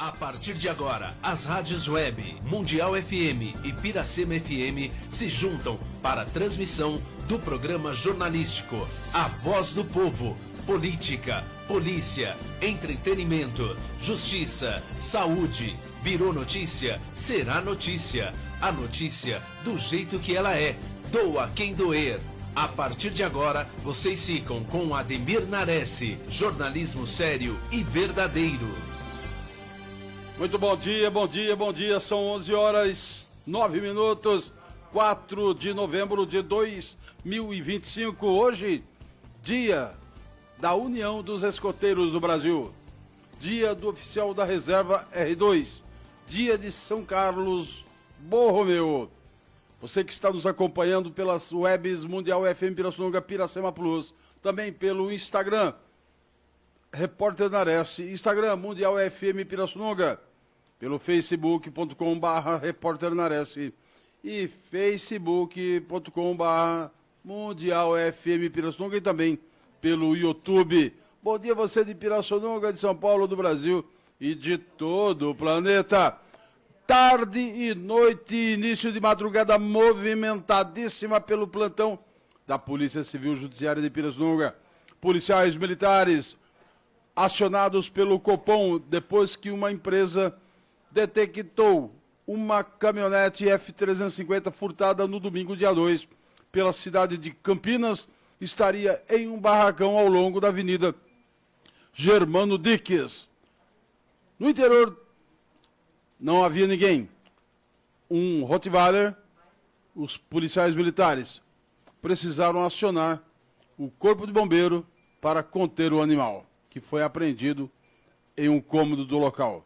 A partir de agora, as rádios web Mundial FM e Piracema FM se juntam para a transmissão do programa jornalístico A Voz do Povo. Política, polícia, entretenimento, justiça, saúde. Virou notícia, será notícia. A notícia do jeito que ela é. Doa quem doer. A partir de agora, vocês ficam com Ademir Nares, jornalismo sério e verdadeiro. Muito bom dia, bom dia, bom dia. São 11 horas 9 minutos, 4 de novembro de 2025. Hoje, dia da União dos Escoteiros do Brasil. Dia do oficial da reserva R2. Dia de São Carlos Borromeu. Você que está nos acompanhando pelas webs Mundial FM Pirassununga, Piracema Plus. Também pelo Instagram, Repórter Nares. Instagram, Mundial FM Pirassununga. Pelo facebook.com/Repórter Nares e facebook.com/Mundial FM Pirassununga e também pelo YouTube. Bom dia você de Pirassununga, de São Paulo, do Brasil e de todo o planeta. Tarde e noite, início de madrugada movimentadíssima pelo plantão da Polícia Civil Judiciária de Pirassununga. Policiais militares acionados pelo Copom depois que uma empresa detectou uma caminhonete F350 furtada no domingo, dia 2, pela cidade de Campinas, estaria em um barracão ao longo da Avenida Germano Diques. No interior não havia ninguém. Um Rottweiler, os policiais militares precisaram acionar o corpo de bombeiro para conter o animal, que foi apreendido em um cômodo do local.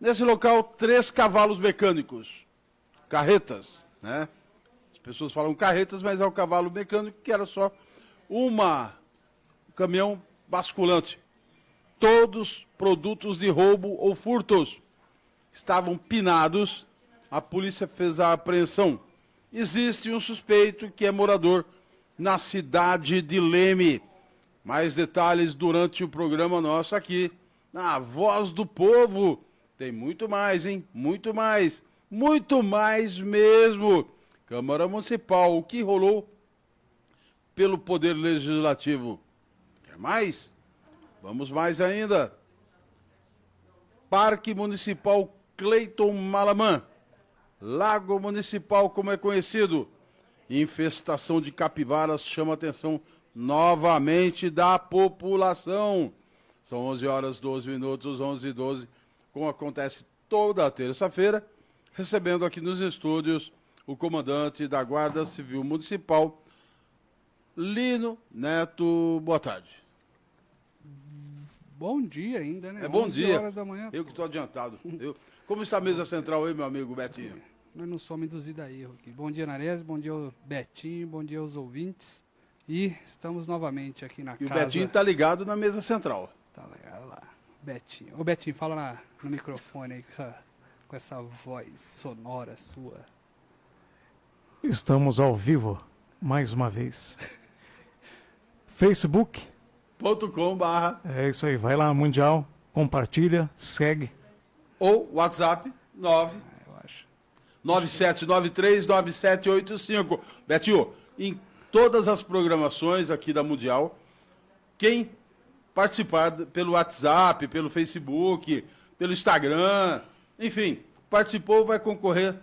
Nesse local, 3 cavalos mecânicos, carretas, né? As pessoas falam carretas, mas é o cavalo mecânico, que era só um caminhão basculante. Todos produtos de roubo ou furtos. Estavam pinados, a polícia fez a apreensão. Existe um suspeito que é morador na cidade de Leme. Mais detalhes durante o programa nosso aqui, na Voz do Povo. Tem muito mais, hein? Muito mais mesmo. Câmara Municipal, o que rolou pelo Poder Legislativo. Quer mais? Vamos mais ainda. Parque Municipal Cleiton Malamã. Lago Municipal, como é conhecido. Infestação de capivaras chama a atenção novamente da população. São 11 horas 12 minutos, 11h12, como acontece toda a terça-feira, recebendo aqui nos estúdios o comandante da Guarda Civil Municipal, Lino Neto. Boa tarde. Bom dia ainda, né? É bom 11 dia. horas da manhã. Eu que estou adiantado. Como está a mesa central aí, meu amigo Betinho? Nós não somos induzidos a erro aqui. Bom dia, Nares, bom dia, Betinho, bom dia aos ouvintes. E estamos novamente aqui na casa. E o Betinho está ligado na mesa central. Tá ligado lá. Betinho. Ô, Betinho, fala no microfone aí com essa voz sonora sua. Estamos ao vivo, mais uma vez. Facebook.com/. É isso aí, vai lá, Mundial, compartilha, segue. Ou WhatsApp 97939785. Betinho, em todas as programações aqui da Mundial, quem participar pelo WhatsApp, pelo Facebook, pelo Instagram, enfim, participou, vai concorrer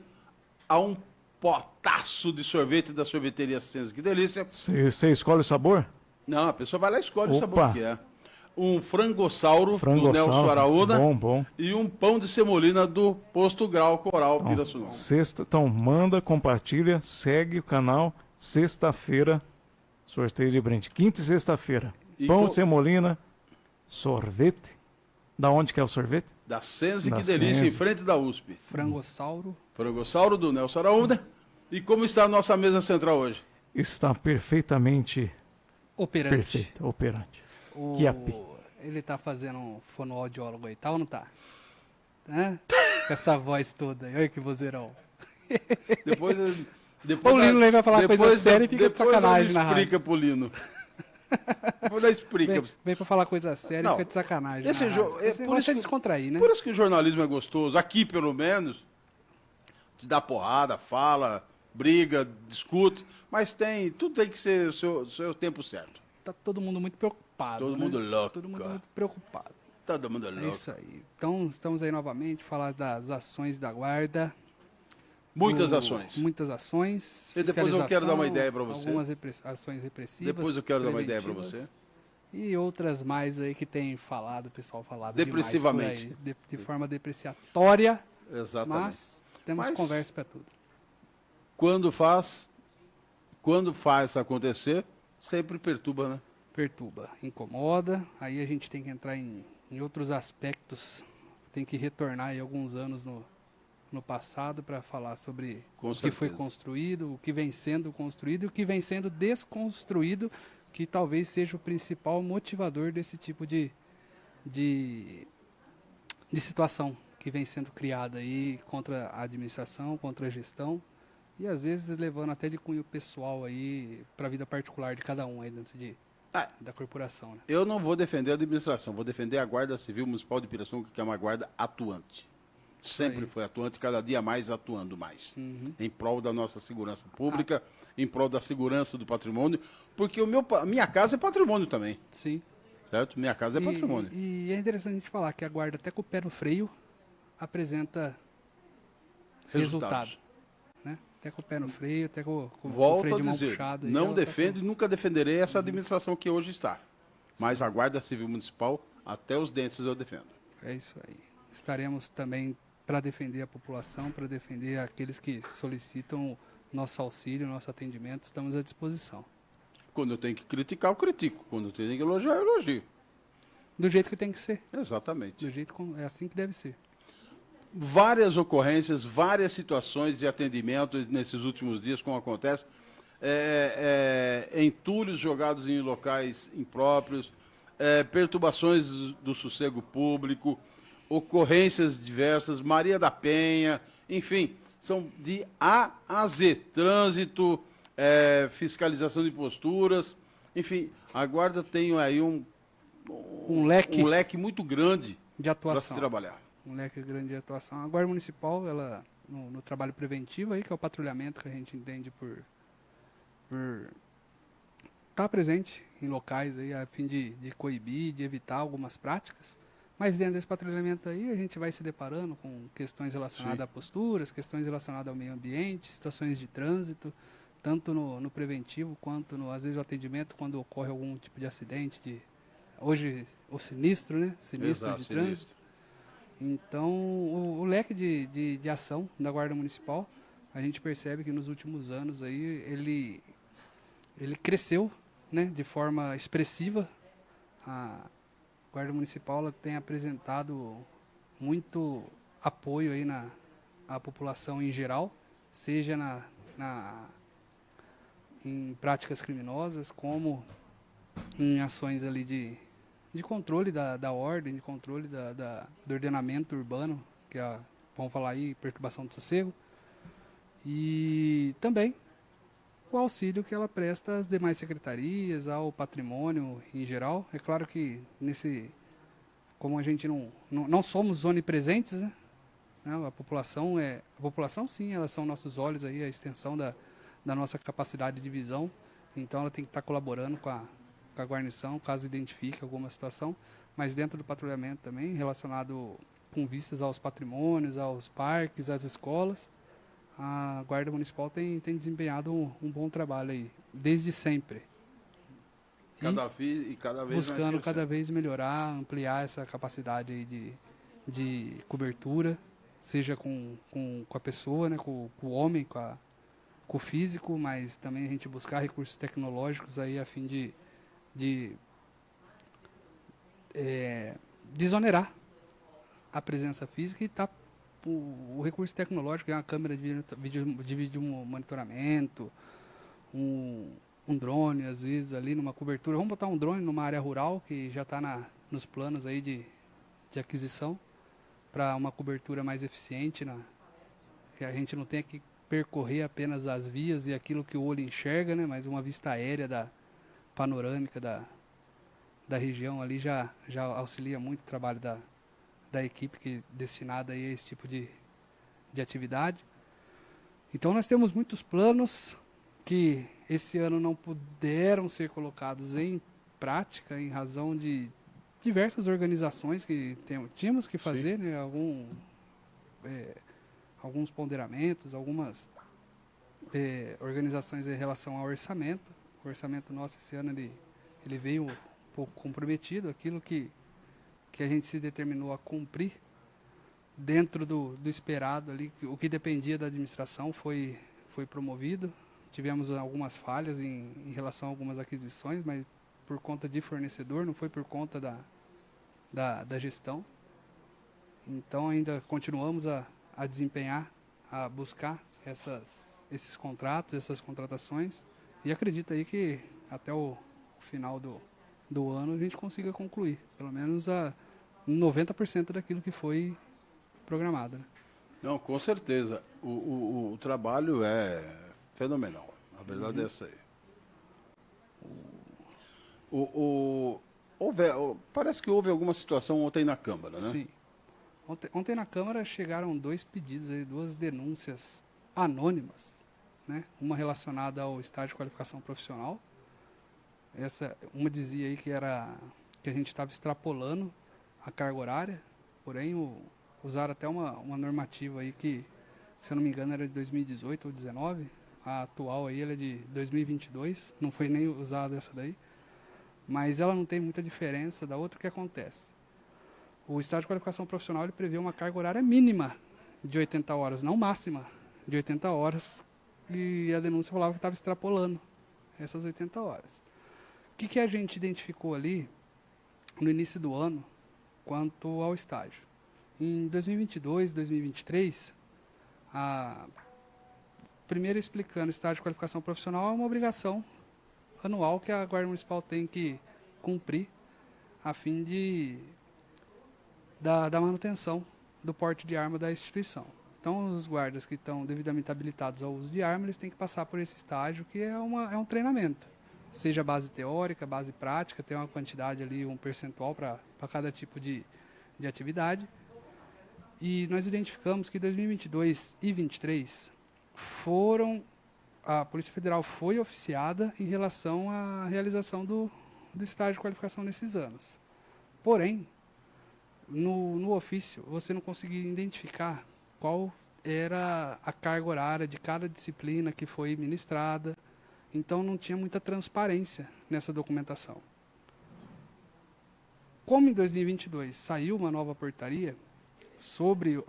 a um potaço de sorvete da sorveteria Senza. Que delícia. Você escolhe o sabor? Não, a pessoa vai lá e escolhe o Opa. sabor que é. Um frangossauro do Nelson Araúna. Bom. E um pão de semolina do Posto Grau Coral Pirassununga. Então, manda, compartilha, segue o canal. Sexta-feira, sorteio de brinde. Quinta e sexta-feira. Pão de semolina, sorvete. Da onde que é o sorvete? Da Senza, que delícia, em frente da USP. Frangossauro. Frangossauro do Nelson Araúna. E como está a nossa mesa central hoje? Está perfeitamente Operante. perfeita, operante. Quiapi. Ele tá fazendo um fonoaudiólogo aí, tá ou não tá? Com essa voz toda aí, olha que vozeirão. Depois O Lino vai falar coisa séria e fica de sacanagem na rádio. Explica pro Lino. Vou dar explica. Vem pra falar coisa séria e Não, fica de sacanagem. esse na jogo- rádio. é Você por gosta isso de que- descontrair, né? Por isso que o jornalismo é gostoso. Aqui, pelo menos, te dá porrada, fala, briga, discute, mas tudo tem que ser o seu tempo certo. Tá todo mundo muito preocupado. Todo né? mundo louco. Todo mundo muito preocupado. Todo mundo É louco. isso aí. Então, estamos aí novamente, falar das ações da guarda. Muitas ações. Muitas ações. E depois eu quero dar uma ideia pra você. Algumas ações repressivas. Depois eu quero dar uma ideia pra preventivas, você. E outras mais aí que tem falado, o pessoal falado Depressivamente. demais por aí, de forma depreciatória, Exatamente. mas temos Mas- conversa para tudo. Quando faz acontecer, sempre perturba, né? Perturba, incomoda, aí a gente tem que entrar em outros aspectos, tem que retornar aí alguns anos no passado para falar sobre Com o que foi certeza. construído, o que vem sendo construído e o que vem sendo desconstruído, que talvez seja o principal motivador desse tipo de situação que vem sendo criada aí contra a administração, contra a gestão e às vezes levando até de cunho pessoal aí para a vida particular de cada um aí dentro da corporação, né? Eu não vou defender a administração, vou defender a Guarda Civil Municipal de Pirassununga, que é uma guarda atuante. Sempre aí. foi atuante, cada dia mais atuando mais. Uhum. Em prol da nossa segurança pública, em prol da segurança do patrimônio, porque a minha casa é patrimônio também, Sim. certo? Minha casa é patrimônio. E é interessante a gente falar que a guarda até com o pé no freio apresenta resultado. Né? Até com o pé no freio, até com o Volto freio a de mão dizer, puxada. aí não ela tá defendo e nunca defenderei essa administração que hoje está. Mas a Guarda Civil Municipal, até os dentes eu defendo. É isso aí. Estaremos também para defender a população, para defender aqueles que solicitam nosso auxílio, nosso atendimento. Estamos à disposição. Quando eu tenho que criticar, eu critico. Quando eu tenho que elogiar, eu elogio. Do jeito que tem que ser. Exatamente. Do jeito é assim que deve ser. Várias ocorrências, várias situações de atendimento nesses últimos dias, como acontece, entulhos jogados em locais impróprios, perturbações do sossego público, ocorrências diversas, Maria da Penha, enfim, são de A a Z, trânsito, fiscalização de posturas, enfim, a Guarda tem aí um leque muito grande De para se atuação. trabalhar. Um leque grande de atuação. A Guarda Municipal, ela, no trabalho preventivo, aí, que é o patrulhamento que a gente entende por estar presente em locais aí, a fim de coibir, de evitar algumas práticas. Mas dentro desse patrulhamento aí, a gente vai se deparando com questões relacionadas Sim. a posturas, questões relacionadas ao meio ambiente, situações de trânsito, tanto no preventivo quanto às vezes o atendimento quando ocorre algum tipo de acidente, hoje o sinistro, né? Sinistro Exato, de trânsito. Então, o leque de ação da Guarda Municipal, a gente percebe que nos últimos anos aí ele cresceu, né, de forma expressiva. A Guarda Municipal ela tem apresentado muito apoio aí à população em geral, seja em práticas criminosas, como em ações ali de controle da ordem, de controle do ordenamento urbano, que é, vamos falar aí, perturbação do sossego, e também o auxílio que ela presta às demais secretarias, ao patrimônio em geral. É claro que como a gente não somos onipresentes, né? Não, a população sim, elas são nossos olhos aí, a extensão da nossa capacidade de visão, então ela tem que estar colaborando com a guarnição, caso identifique alguma situação, mas dentro do patrulhamento também, relacionado com vistas aos patrimônios, aos parques, às escolas, a Guarda Municipal tem desempenhado um bom trabalho aí, desde sempre. Cada vez mais Buscando crescendo. cada vez melhorar, ampliar essa capacidade aí de cobertura, seja com a pessoa, né, com o homem, com o físico, mas também a gente buscar recursos tecnológicos aí a fim de desonerar a presença física e o recurso tecnológico é uma câmera de vídeo monitoramento, um drone, às vezes, ali numa cobertura. Vamos botar um drone numa área rural que já está nos planos aí de aquisição para uma cobertura mais eficiente, que a gente não tenha que percorrer apenas as vias e aquilo que o olho enxerga, né, mas uma vista aérea panorâmica da região ali já auxilia muito o trabalho da equipe que destinada aí a esse tipo de atividade. Então nós temos muitos planos que esse ano não puderam ser colocados em prática em razão de diversas organizações que tínhamos que fazer, né, alguns ponderamentos, algumas organizações em relação ao orçamento. O orçamento nosso esse ano ele veio um pouco comprometido, aquilo que a gente se determinou a cumprir dentro do esperado ali, o que dependia da administração foi promovido. Tivemos algumas falhas em relação a algumas aquisições, mas por conta de fornecedor, não foi por conta da gestão. Então ainda continuamos a desempenhar, a buscar esses contratos, essas contratações, e acredito aí que até o final do ano a gente consiga concluir, pelo menos 90% daquilo que foi programado. Né? Não, com certeza. O trabalho é fenomenal. A verdade é essa aí. Parece que houve alguma situação ontem na Câmara, né? Sim. Ontem na Câmara chegaram 2 pedidos, aí, 2 denúncias anônimas, né? Uma relacionada ao estágio de qualificação profissional. Uma dizia aí que a gente estava extrapolando a carga horária, porém usaram até uma normativa aí que, se eu não me engano, era de 2018 ou 2019. A atual aí ela é de 2022, não foi nem usada essa daí. Mas ela não tem muita diferença da outra. O que acontece? O estágio de qualificação profissional ele prevê uma carga horária mínima de 80 horas, não máxima, de 80 horas. E a denúncia falava que estava extrapolando essas 80 horas. O que a gente identificou ali no início do ano quanto ao estágio? Em 2022, 2023, primeiro explicando, o estágio de qualificação profissional é uma obrigação anual que a Guarda Municipal tem que cumprir a fim da manutenção do porte de arma da instituição. Então, os guardas que estão devidamente habilitados ao uso de arma, eles têm que passar por esse estágio, que é um treinamento. Seja base teórica, base prática, tem uma quantidade ali, um percentual para cada tipo de atividade. E nós identificamos que 2022 e 2023 a Polícia Federal foi oficiada em relação à realização do estágio de qualificação nesses anos. Porém, no ofício, você não conseguia identificar qual era a carga horária de cada disciplina que foi ministrada. Então, não tinha muita transparência nessa documentação. Como em 2022 saiu uma nova portaria sobre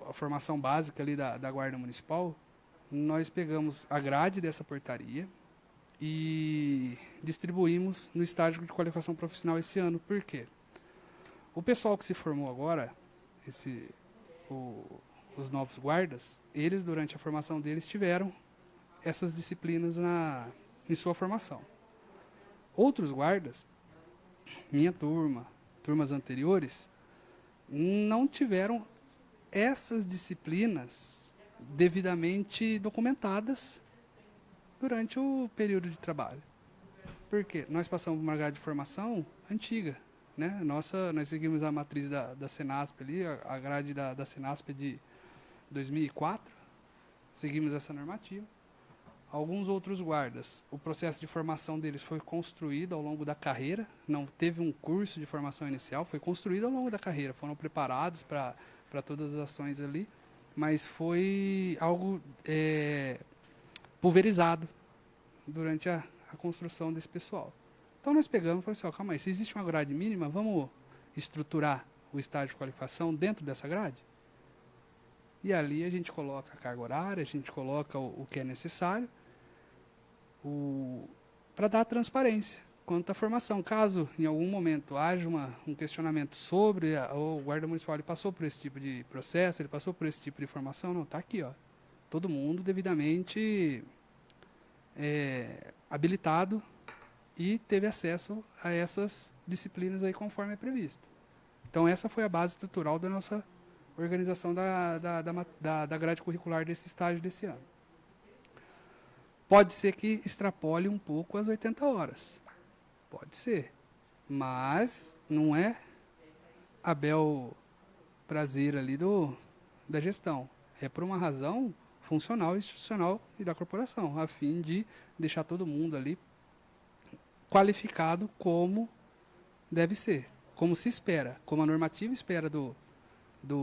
a formação básica ali da Guarda Municipal, nós pegamos a grade dessa portaria e distribuímos no estágio de qualificação profissional esse ano. Por quê? O pessoal que se formou agora, os novos guardas, eles, durante a formação deles, tiveram essas disciplinas em sua formação. Outros guardas, minha turma, turmas anteriores, não tiveram essas disciplinas devidamente documentadas durante o período de trabalho. Por quê? Nós passamos por uma grade de formação antiga, né? Nós seguimos a matriz da Senasp ali, a grade da Senasp é de 2004, seguimos essa normativa. Alguns outros guardas, o processo de formação deles foi construído ao longo da carreira, não teve um curso de formação inicial, foi construído ao longo da carreira, foram preparados para todas as ações ali, mas foi algo pulverizado durante a construção desse pessoal. Então nós pegamos e falamos assim, calma aí, se existe uma grade mínima, vamos estruturar o estágio de qualificação dentro dessa grade? E ali a gente coloca a carga horária, a gente coloca o que é necessário para dar transparência quanto à formação. Caso em algum momento haja um questionamento sobre o guarda municipal, ele passou por esse tipo de processo, ele passou por esse tipo de formação, não, está aqui, ó, todo mundo devidamente habilitado e teve acesso a essas disciplinas aí conforme é previsto. Então essa foi a base estrutural da nossa organização da grade curricular desse estágio desse ano. Pode ser que extrapole um pouco as 80 horas, Pode ser. Mas não é a bel prazer ali da gestão. É por uma razão funcional, institucional e da corporação, a fim de deixar todo mundo ali qualificado como deve ser, como se espera, como a normativa espera do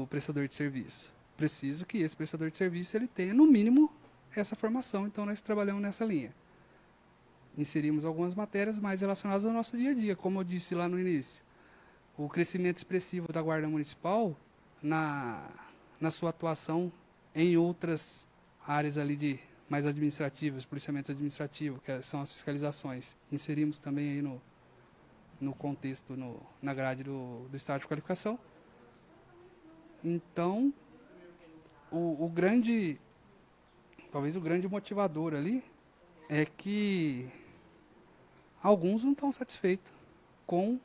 prestador de serviço. Preciso que esse prestador de serviço ele tenha, no mínimo, essa formação. Então, nós trabalhamos nessa linha. Inserimos algumas matérias mais relacionadas ao nosso dia a dia, como eu disse lá no início. O crescimento expressivo da Guarda Municipal na sua atuação em outras áreas ali mais administrativas, policiamento administrativo, que são as fiscalizações. Inserimos também aí no contexto, na grade do estágio de qualificação. Então, talvez o grande motivador ali é que alguns não estão satisfeitos com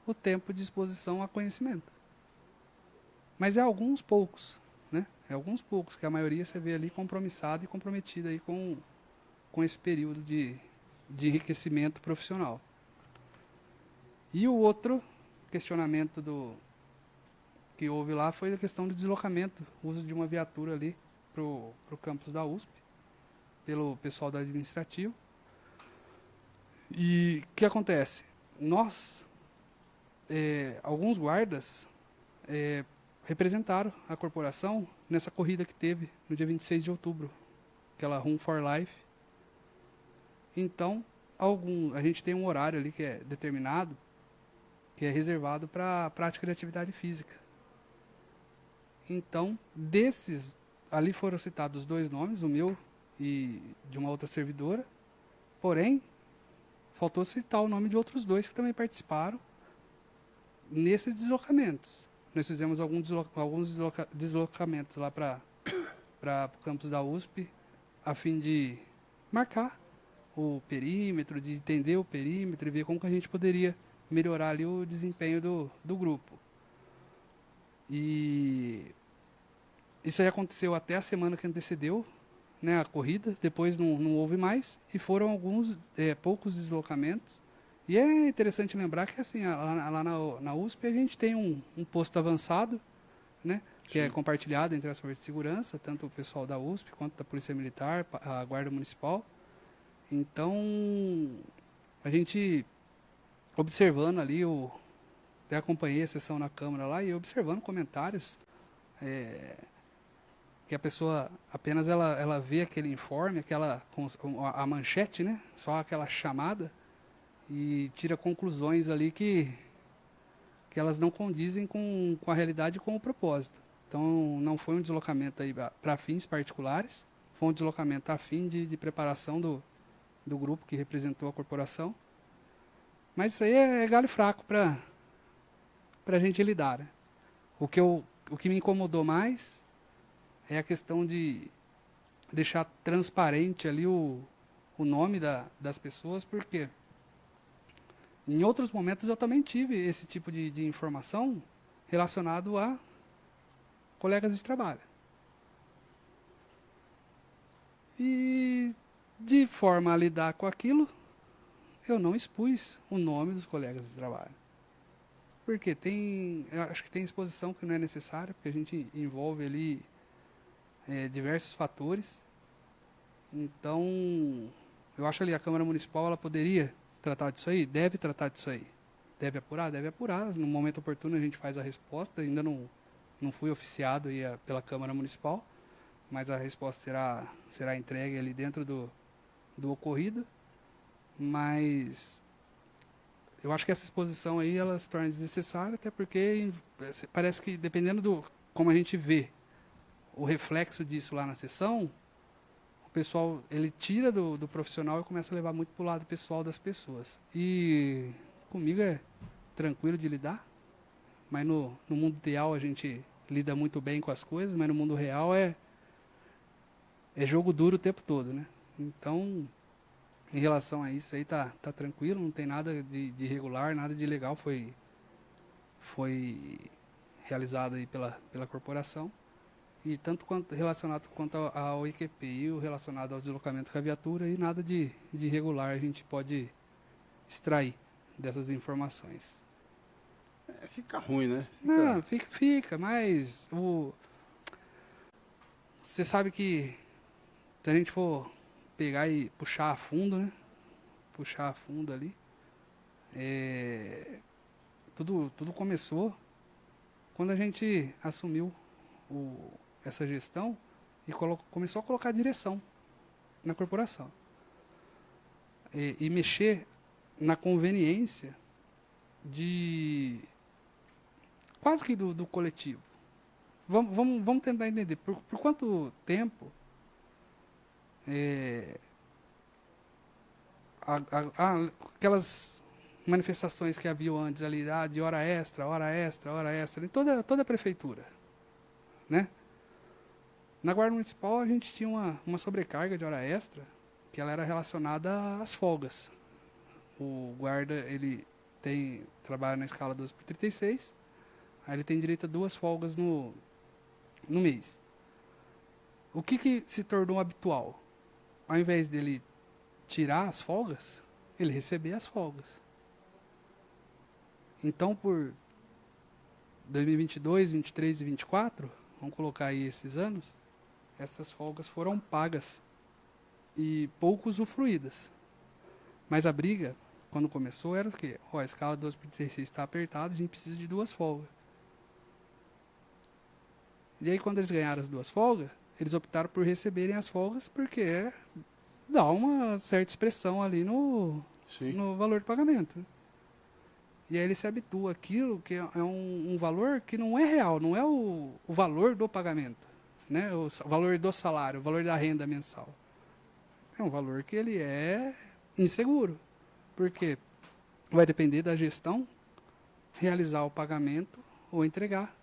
o tempo de exposição a conhecimento. Mas é alguns poucos, né? É alguns poucos, que a maioria você vê ali compromissado e comprometida aí com esse período de enriquecimento profissional. E o outro questionamento que houve lá foi a questão do deslocamento, uso de uma viatura ali para o campus da USP, pelo pessoal do administrativo. E o que acontece? Nós, alguns guardas, representaram a corporação nessa corrida que teve no dia 26 de outubro, aquela Run for Life. Então, a gente tem um horário ali que é determinado, que é reservado para a prática de atividade física. Então, ali foram citados 2 nomes, o meu e de uma outra servidora, porém, faltou citar o nome de outros 2 que também participaram nesses deslocamentos. Nós fizemos alguns deslocamentos lá para o campus da USP, a fim de marcar o perímetro, de entender o perímetro e ver como que a gente poderia melhorar ali o desempenho do grupo. E isso aí aconteceu até a semana que antecedeu, né, a corrida, depois não houve mais, e foram poucos deslocamentos. E é interessante lembrar que assim, lá na USP a gente tem um posto avançado, né, que é compartilhado entre as forças de segurança, tanto o pessoal da USP quanto da Polícia Militar, a Guarda Municipal. Então, a gente observando ali, até acompanhei a sessão na Câmara lá, e observando comentários, que a pessoa apenas ela vê aquele informe, a manchete, né, só aquela chamada, e tira conclusões ali que elas não condizem com a realidade e com o propósito. Então, não foi um deslocamento aí para fins particulares, foi um deslocamento a fim de preparação do grupo que representou a corporação. Mas isso aí é galho fraco para a gente lidar, né? O que me incomodou mais é a questão de deixar transparente ali o nome das pessoas, porque em outros momentos eu também tive esse tipo de informação relacionado a colegas de trabalho. E de forma a lidar com aquilo, eu não expus o nome dos colegas de trabalho. Porque eu acho que tem exposição que não é necessária, porque a gente envolve ali diversos fatores. Então, eu acho ali a Câmara Municipal ela poderia tratar disso aí, deve tratar disso aí. Deve apurar? Deve apurar. No momento oportuno a gente faz a resposta. Ainda não fui oficiado aí pela Câmara Municipal, mas a resposta será entregue ali dentro do ocorrido. Mas eu acho que essa exposição aí ela se torna desnecessária, até porque parece que dependendo como a gente vê o reflexo disso lá na sessão, o pessoal ele tira do profissional e começa a levar muito para o lado pessoal das pessoas. E comigo é tranquilo de lidar, mas no mundo ideal a gente lida muito bem com as coisas, mas no mundo real é jogo duro o tempo todo, né? Então, em relação a isso aí tá tranquilo, não tem nada de irregular, nada de ilegal foi realizado aí pela corporação. E tanto relacionado quanto ao IQPI, relacionado ao deslocamento com a viatura, e nada de irregular a gente pode extrair dessas informações. Fica ruim, né? Não, fica, mas você sabe que se a gente for pegar e puxar a fundo, né? Puxar a fundo ali, tudo começou quando a gente assumiu essa gestão e começou a colocar direção na corporação. E mexer na conveniência de quase que do coletivo. Vamos tentar entender por quanto tempo aquelas manifestações que haviam antes ali, de hora extra, em toda a prefeitura, né? Na Guarda Municipal a gente tinha uma sobrecarga de hora extra que ela era relacionada às folgas. O guarda, ele trabalha na escala 12/36, aí ele tem direito a 2 folgas no mês. O que se tornou habitual? Ao invés dele tirar as folgas, ele recebia as folgas. Então, por 2022, 23 e 24, vamos colocar aí esses anos, essas folgas foram pagas e pouco usufruídas. Mas a briga, quando começou, era o quê? A escala 12/36 está apertada, a gente precisa de 2 folgas. E aí, quando eles ganharam as 2 folgas, eles optaram por receberem as folgas porque dá uma certa expressão ali no valor de pagamento. E aí ele se habitua àquilo que é um valor que não é real, não é o valor do pagamento, né? O valor do salário, o valor da renda mensal. É um valor que ele é inseguro, porque vai depender da gestão realizar o pagamento ou entregar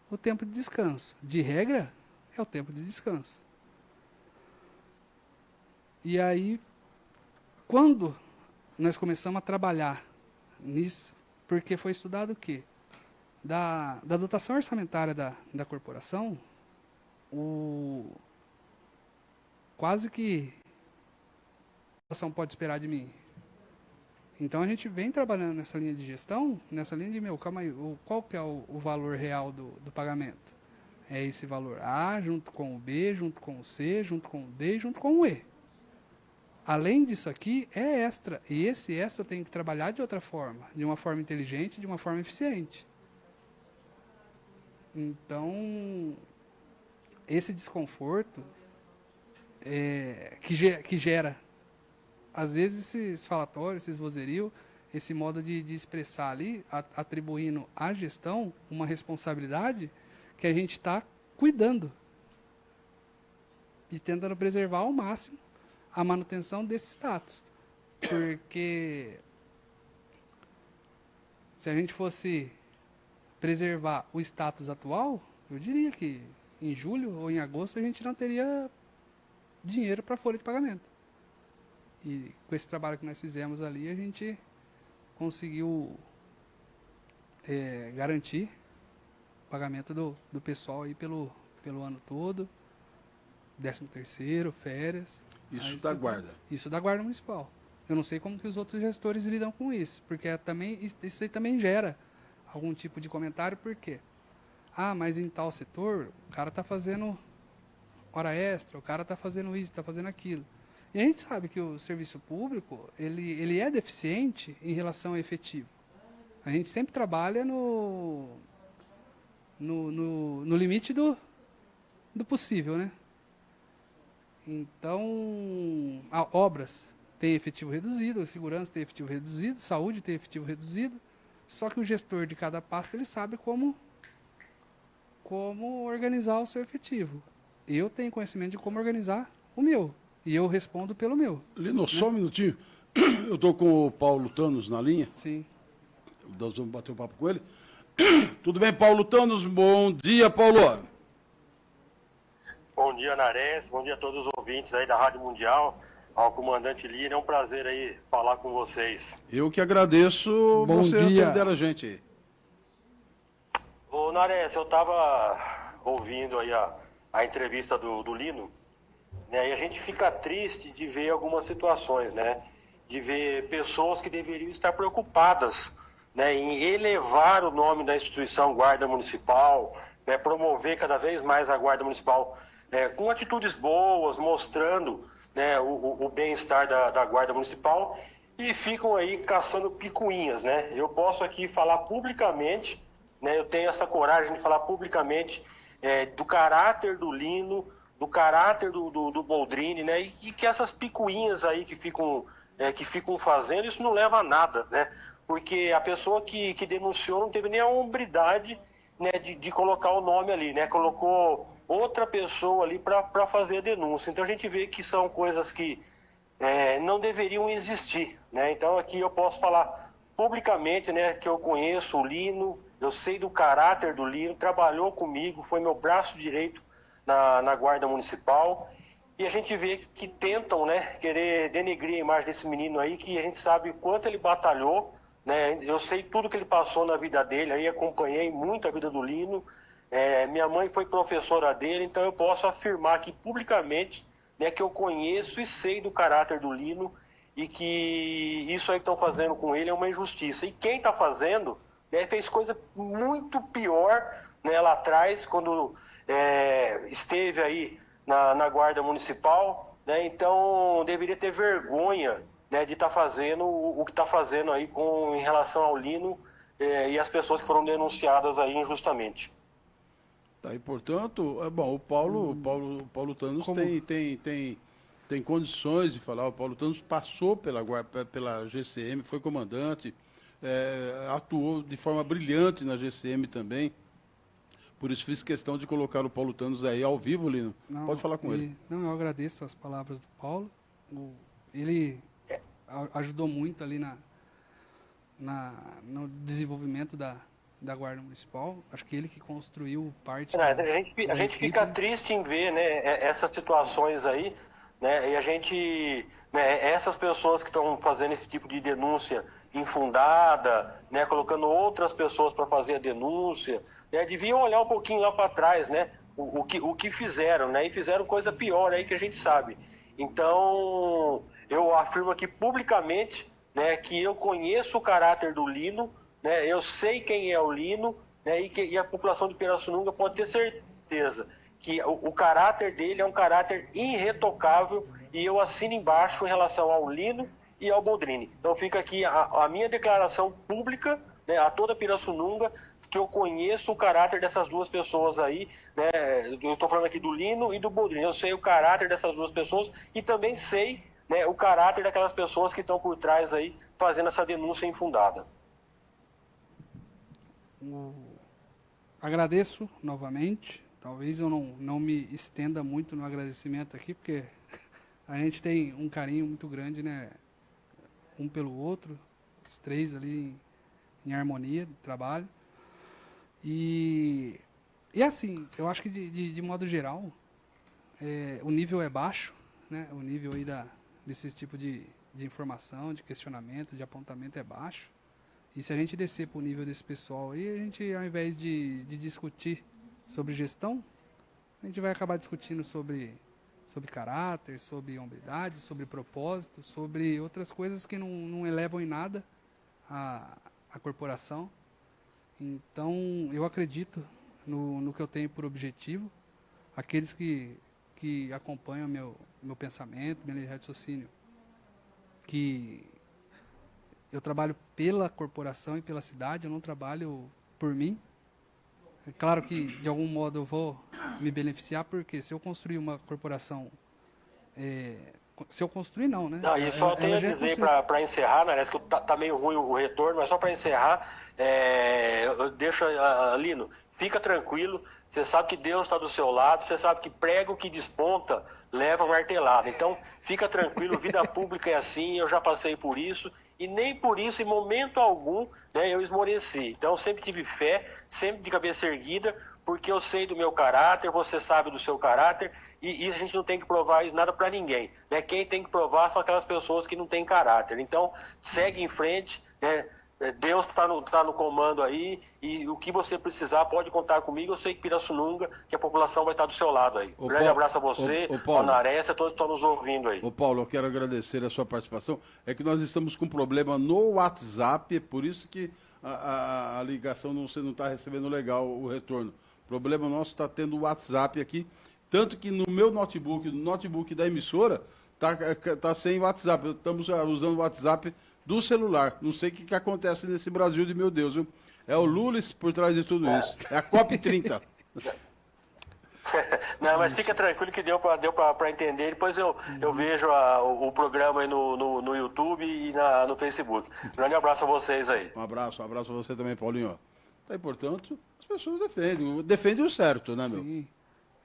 o tempo de descanso. De regra, é o tempo de descanso. E aí, quando nós começamos a trabalhar nisso, porque foi estudado o quê? Da dotação orçamentária da corporação, quase que a corporação pode esperar de mim. Então a gente vem trabalhando nessa linha de gestão, nessa linha de, calma aí, qual que é o valor real do pagamento? É esse valor A, junto com o B, junto com o C, junto com o D, junto com o E. Além disso aqui, é extra. E esse extra eu tenho que trabalhar de outra forma. De uma forma inteligente, de uma forma eficiente. Então, esse desconforto que gera, às vezes, esses falatórios, esses vozerios, esse modo de expressar ali, atribuindo à gestão uma responsabilidade que a gente está cuidando. E tentando preservar ao máximo a manutenção desse status. Porque se a gente fosse preservar o status atual, eu diria que em julho ou em agosto a gente não teria dinheiro para folha de pagamento. E com esse trabalho que nós fizemos ali, a gente conseguiu garantir o pagamento do pessoal aí pelo ano todo, 13º, férias. Isso da guarda. Isso da Guarda Municipal. Eu não sei como que os outros gestores lidam com isso, porque isso aí também gera algum tipo de comentário, por quê? Mas em tal setor, o cara está fazendo hora extra, o cara está fazendo isso, está fazendo aquilo. E a gente sabe que o serviço público, ele é deficiente em relação ao efetivo. A gente sempre trabalha no limite do possível, né? Então, obras têm efetivo reduzido, segurança tem efetivo reduzido, saúde tem efetivo reduzido, só que o gestor de cada pasta, ele sabe como organizar o seu efetivo. Eu tenho conhecimento de como organizar o meu, e eu respondo pelo meu. Lino, só um minutinho. Eu estou com o Paulo Thanos na linha. Sim. Nós vamos bater um papo com ele. Tudo bem, Paulo Thanos? Bom dia, Paulo. Bom dia, Nares. Bom dia a todos os ouvintes aí da Rádio Mundial. Ao comandante Lira, é um prazer aí falar com vocês. Eu que agradeço você atender a gente aí. Ô, Nares, eu estava ouvindo aí a entrevista do Lino, né, e a gente fica triste de ver algumas situações, né? de ver pessoas que deveriam estar preocupadas, né, em elevar o nome da instituição Guarda Municipal, né, promover cada vez mais a Guarda Municipal com atitudes boas, mostrando, né, o bem-estar da Guarda Municipal, e ficam aí caçando picuinhas, né? Eu posso aqui falar publicamente, né, eu tenho essa coragem de falar publicamente do caráter do Lino, do caráter do Boldrini, né, e que essas picuinhas aí que ficam fazendo, isso não leva a nada, né? Porque a pessoa que denunciou não teve nem a hombridade, né, de colocar o nome ali, né? Colocou outra pessoa ali para fazer a denúncia. Então a gente vê que são coisas que não deveriam existir, né? Então aqui eu posso falar publicamente, né, que eu conheço o Lino, eu sei do caráter do Lino, trabalhou comigo, foi meu braço direito na Guarda Municipal, e a gente vê que tentam, né, querer denegrir a imagem desse menino aí, que a gente sabe o quanto ele batalhou, né? Eu sei tudo que ele passou na vida dele, aí acompanhei muito a vida do Lino, minha mãe foi professora dele, então eu posso afirmar aqui publicamente, né, que eu conheço e sei do caráter do Lino, e que isso aí que estão fazendo com ele é uma injustiça. E quem está fazendo, né, fez coisa muito pior, né, lá atrás, quando esteve aí na Guarda Municipal, né, então deveria ter vergonha, né, de estar fazendo o que está fazendo aí em relação ao Lino e as pessoas que foram denunciadas aí injustamente. Tá, e portanto, bom, o Paulo Thanos tem condições de falar. O Paulo Thanos passou pela GCM, foi comandante, atuou de forma brilhante na GCM também. Por isso fiz questão de colocar o Paulo Thanos aí ao vivo, Lino. Pode falar com ele. Não, eu agradeço as palavras do Paulo. Ele ajudou muito ali no desenvolvimento da Guarda Municipal. Acho que ele que construiu parte a gente fica triste em ver, né, essas situações aí, né, e a gente, né, essas pessoas que estão fazendo esse tipo de denúncia infundada, né, colocando outras pessoas para fazer a denúncia, né, deviam olhar um pouquinho lá para trás, né, o que fizeram, né, e fizeram coisa pior aí que a gente sabe. Então, eu afirmo aqui publicamente, né, que eu conheço o caráter do Lino, né, eu sei quem é o Lino, né, e a população de Pirassununga pode ter certeza que o caráter dele é um caráter irretocável, e eu assino embaixo em relação ao Lino e ao Boldrini. Então fica aqui a minha declaração pública, né, a toda Pirassununga, que eu conheço o caráter dessas duas pessoas aí, né, eu estou falando aqui do Lino e do Boldrini, eu sei o caráter dessas duas pessoas e também sei, né, o caráter daquelas pessoas que estão por trás aí fazendo essa denúncia infundada. Agradeço novamente. Talvez eu não me estenda muito no agradecimento aqui, porque a gente tem um carinho muito grande, né, um pelo outro, os três ali em harmonia de trabalho. E assim, eu acho que de modo geral, o nível é baixo, né, o nível aí desse tipo de informação, de questionamento, de apontamento é baixo. E se a gente descer para o nível desse pessoal aí, a gente, ao invés de discutir sobre gestão, a gente vai acabar discutindo sobre caráter, sobre hombridade, sobre propósito, sobre outras coisas que não elevam em nada a corporação. Então, eu acredito no que eu tenho por objetivo. Aqueles que acompanham meu pensamento, minha linha de raciocínio, que eu trabalho pela corporação e pela cidade, eu não trabalho por mim. É claro que, de algum modo, eu vou me beneficiar, porque se eu construir uma corporação... se eu construir, não, né? Não, e só tenho a dizer para encerrar, né? Parece que tá meio ruim o retorno, mas só para encerrar, eu deixo, Lino, fica tranquilo, você sabe que Deus está do seu lado, você sabe que prego que desponta leva martelada. Então, fica tranquilo, vida pública é assim, eu já passei por isso, e nem por isso, em momento algum, né, eu esmoreci. Então, eu sempre tive fé, sempre de cabeça erguida, porque eu sei do meu caráter, você sabe do seu caráter, e a gente não tem que provar nada para ninguém, né? Quem tem que provar são aquelas pessoas que não têm caráter. Então, segue em frente, né? Deus está no comando aí, e o que você precisar pode contar comigo. Eu sei que Pirassununga, que a população vai estar do seu lado aí. Grande abraço a você, ao Nares, a todos que estão nos ouvindo aí. Ô Paulo, eu quero agradecer a sua participação. É que nós estamos com problema no WhatsApp, é por isso que a ligação você não está recebendo legal o retorno. O problema nosso está tendo o WhatsApp aqui, tanto que no meu notebook, no notebook da emissora, tá sem WhatsApp. Estamos usando o WhatsApp do celular. Não sei o que acontece nesse Brasil de meu Deus, viu? É o Lula por trás de tudo isso. É a COP30. Não, mas fica tranquilo que deu para entender. Depois eu vejo o programa aí no YouTube e no Facebook. Grande abraço a vocês aí. Um abraço a você também, Paulinho. Tá, e, portanto, as pessoas defendem o certo, né, meu? Sim.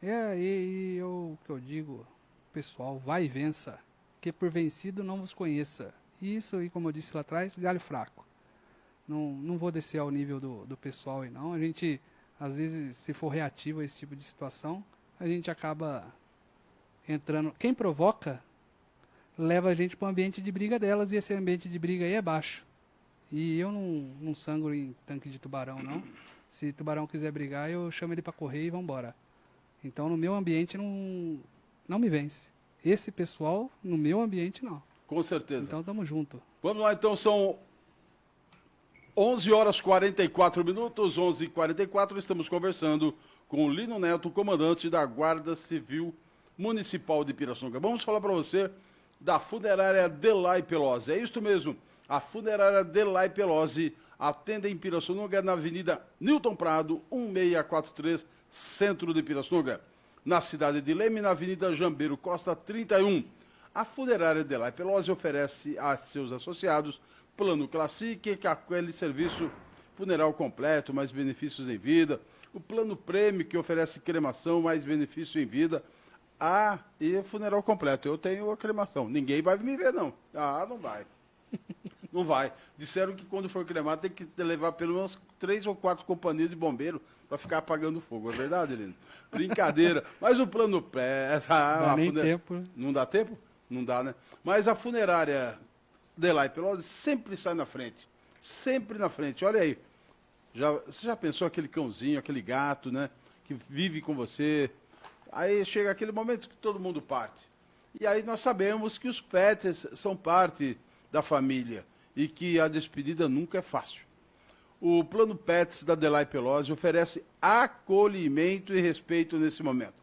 E o que eu digo, pessoal, vai e vença, que por vencido não vos conheça. Isso, e como eu disse lá atrás, galho fraco. Não vou descer ao nível do pessoal aí, não. A gente, às vezes, se for reativo a esse tipo de situação, a gente acaba entrando... Quem provoca, leva a gente para um ambiente de briga delas, e esse ambiente de briga aí é baixo. E eu não sangro em tanque de tubarão, não. Se tubarão quiser brigar, eu chamo ele para correr e vamos embora. Então, no meu ambiente, não me vence. Esse pessoal, no meu ambiente, não. Com certeza. Então, tamo junto. Vamos lá, então, são 11h44, 11h44, estamos conversando com o Lino Neto, comandante da Guarda Civil Municipal de Pirassununga. Vamos falar para você da funerária Delay Pelosi. É isso mesmo, a funerária Delay Pelosi atende em Pirassununga, na Avenida Newton Prado, 1643, centro de Pirassununga. Na cidade de Leme, na Avenida Jambeiro Costa, 31. A funerária Delay Pelosi oferece a seus associados plano Classic, que é aquele serviço funeral completo, mais benefícios em vida. O plano Prêmio, que oferece cremação, mais benefício em vida. E funeral completo. Eu tenho a cremação. Ninguém vai me ver, não. Não vai. Não vai. Disseram que quando for cremado tem que levar pelo menos 3 ou 4 companhias de bombeiro para ficar apagando fogo. É verdade, Lino? Brincadeira. Mas o plano pré... Não dá nem tempo. Né? Não dá tempo? Não dá, né? Mas a funerária Delay Pelosi sempre sai na frente. Sempre na frente. Olha aí. Você já pensou aquele cãozinho, aquele gato, né? Que vive com você. Aí chega aquele momento que todo mundo parte. E aí nós sabemos que os pets são parte da família e que a despedida nunca é fácil. O plano Pets da Delay Pelosi oferece acolhimento e respeito nesse momento,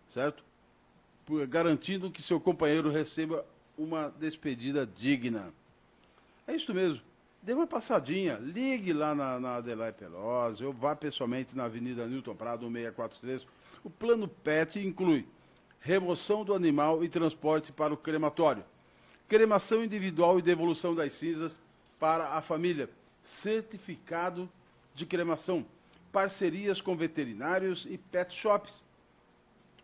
certo? Garantindo que seu companheiro receba uma despedida digna. É isso mesmo. Dê uma passadinha, ligue lá na Delay Pelosi, ou vá pessoalmente na Avenida Newton Prado, 1643. O plano PET inclui remoção do animal e transporte para o crematório, cremação individual e devolução das cinzas para a família, certificado de cremação, parcerias com veterinários e pet shops,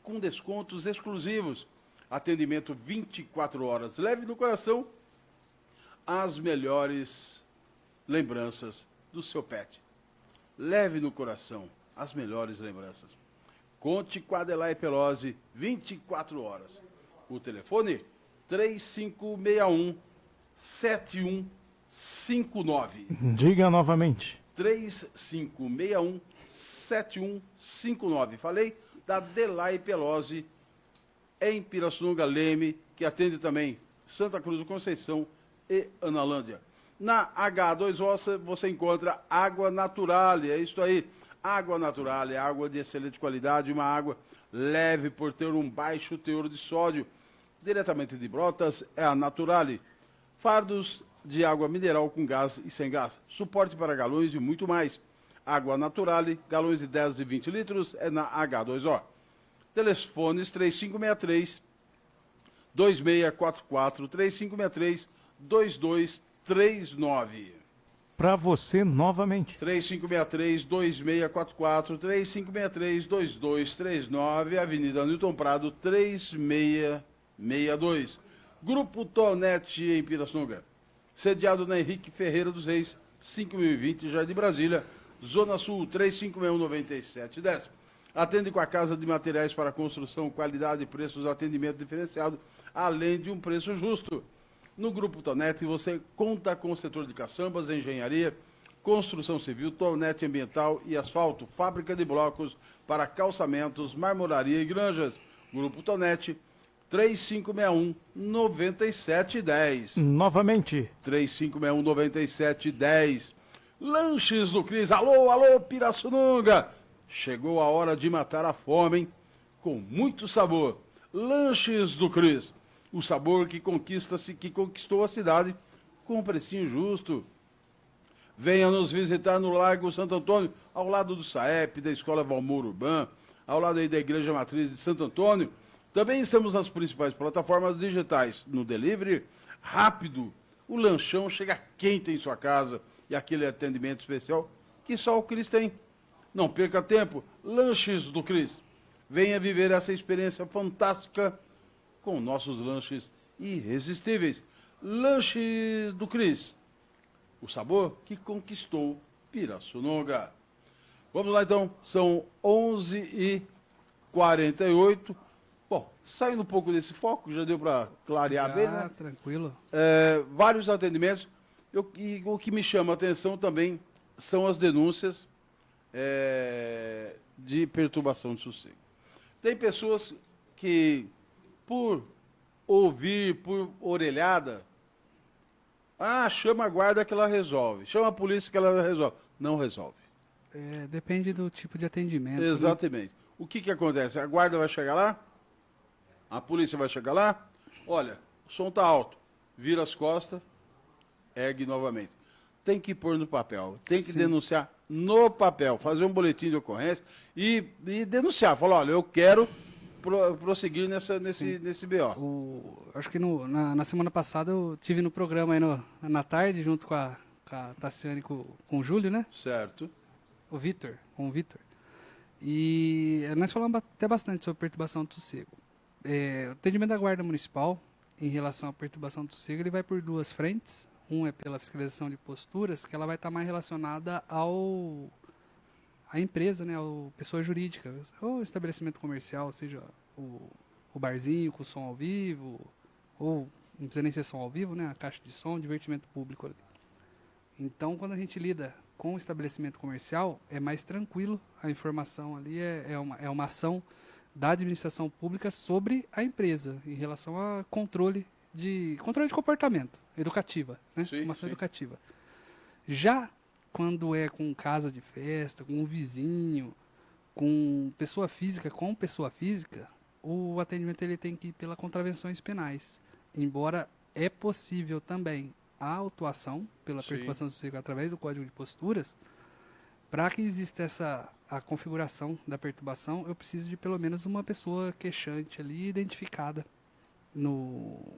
com descontos exclusivos, atendimento 24 horas. Leve no coração as melhores lembranças do seu pet. Leve no coração as melhores lembranças. Conte com a Delay Pelosi 24 horas. O telefone 3561-7159. Diga novamente. 3561-7159. Falei da Delay Pelosi em Pirassununga, Leme, que atende também Santa Cruz do Conceição e Analândia. Na H2O você encontra água natural, é isso aí. Água natural é água de excelente qualidade, uma água leve por ter um baixo teor de sódio. Diretamente de Brotas é a Naturale. Fardos de água mineral com gás e sem gás. Suporte para galões e muito mais. Água Naturale, galões de 10 e 20 litros, é na H2O. Telefones 3563-2644, 3563-2239. Para você novamente. 3563-2644, 3563-2239, Avenida Newton Prado, 3662. Grupo Tonete em Pirassununga. Sediado na Henrique Ferreira dos Reis, 5020, Jardim Brasília, Zona Sul, 3561-9710. Atende com a Casa de Materiais para Construção, qualidade, preços, atendimento diferenciado, além de um preço justo. No Grupo Tonete você conta com o setor de caçambas, engenharia, construção civil, tonete ambiental e asfalto, fábrica de blocos para calçamentos, marmoraria e granjas. Grupo Tonete, 3561-9710. Novamente. 3561-9710. Lanches do Cris. Alô, alô, Pirassununga. Chegou a hora de matar a fome, hein? Com muito sabor. Lanches do Cris. O sabor que conquistou a cidade com um precinho justo. Venha nos visitar no Largo Santo Antônio, ao lado do SAEP, da Escola Valmor Urbano, ao lado aí da Igreja Matriz de Santo Antônio. Também estamos nas principais plataformas digitais. No delivery rápido, o lanchão chega quente em sua casa e aquele atendimento especial que só o Cris tem. Não perca tempo, Lanches do Cris. Venha viver essa experiência fantástica com nossos lanches irresistíveis. Lanches do Cris. O sabor que conquistou Pirassununga. Vamos lá então, são 11h48. Bom, saindo um pouco desse foco, já deu para clarear bem, né? Tranquilo. Vários atendimentos. E o que me chama a atenção também são as denúncias de perturbação de sossego. Tem pessoas que, por ouvir, por orelhada, chama a guarda que ela resolve, chama a polícia que ela resolve. Não resolve. Depende do tipo de atendimento. Exatamente. Né? O que acontece? A guarda vai chegar lá, a polícia vai chegar lá, olha, o som está alto, vira as costas, ergue novamente. Tem que pôr no papel, tem que denunciar no papel, fazer um boletim de ocorrência e denunciar. Falar, olha, eu quero prosseguir nesse BO. Acho que na semana passada eu tive no programa aí na tarde, junto com a Tassiane e com o Júlio, né? Certo. Com o Vitor. E nós falamos até bastante sobre perturbação de sossego. O atendimento da Guarda Municipal, em relação à perturbação de sossego, ele vai por duas frentes. Um é pela fiscalização de posturas, que ela vai estar mais relacionada à empresa, né, a pessoa jurídica, ou estabelecimento comercial, seja o barzinho com som ao vivo, ou não precisa nem ser som ao vivo, né, a caixa de som, divertimento público ali. Então, quando a gente lida com o estabelecimento comercial, é mais tranquilo, a informação ali é uma ação da administração pública sobre a empresa, em relação a controle de comportamento, educativa, né, uma ação educativa. Já quando é com casa de festa, com um vizinho, com pessoa física, o atendimento ele tem que ir pelas contravenções penais. Embora é possível também a autuação pela perturbação do sossego através do Código de Posturas, para que exista a configuração da perturbação, eu preciso de pelo menos uma pessoa queixante ali, identificada no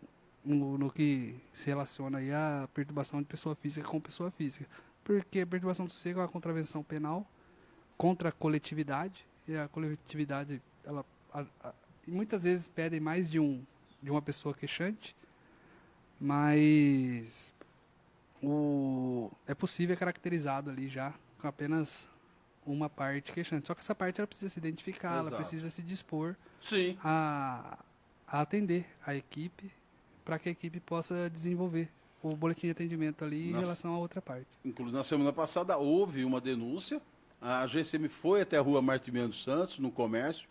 que se relaciona aí a perturbação de pessoa física com pessoa física. Porque a perturbação do sossego é uma contravenção penal contra a coletividade, e a coletividade, muitas vezes pedem mais de uma pessoa queixante, mas é possível caracterizado ali já com apenas uma parte queixante. Só que essa parte ela precisa se identificar, ela precisa se dispor a atender a equipe, para que a equipe possa desenvolver o boletim de atendimento ali em relação à outra parte. Inclusive, na semana passada houve uma denúncia, a GCM foi até a rua Martimiano Santos, no comércio,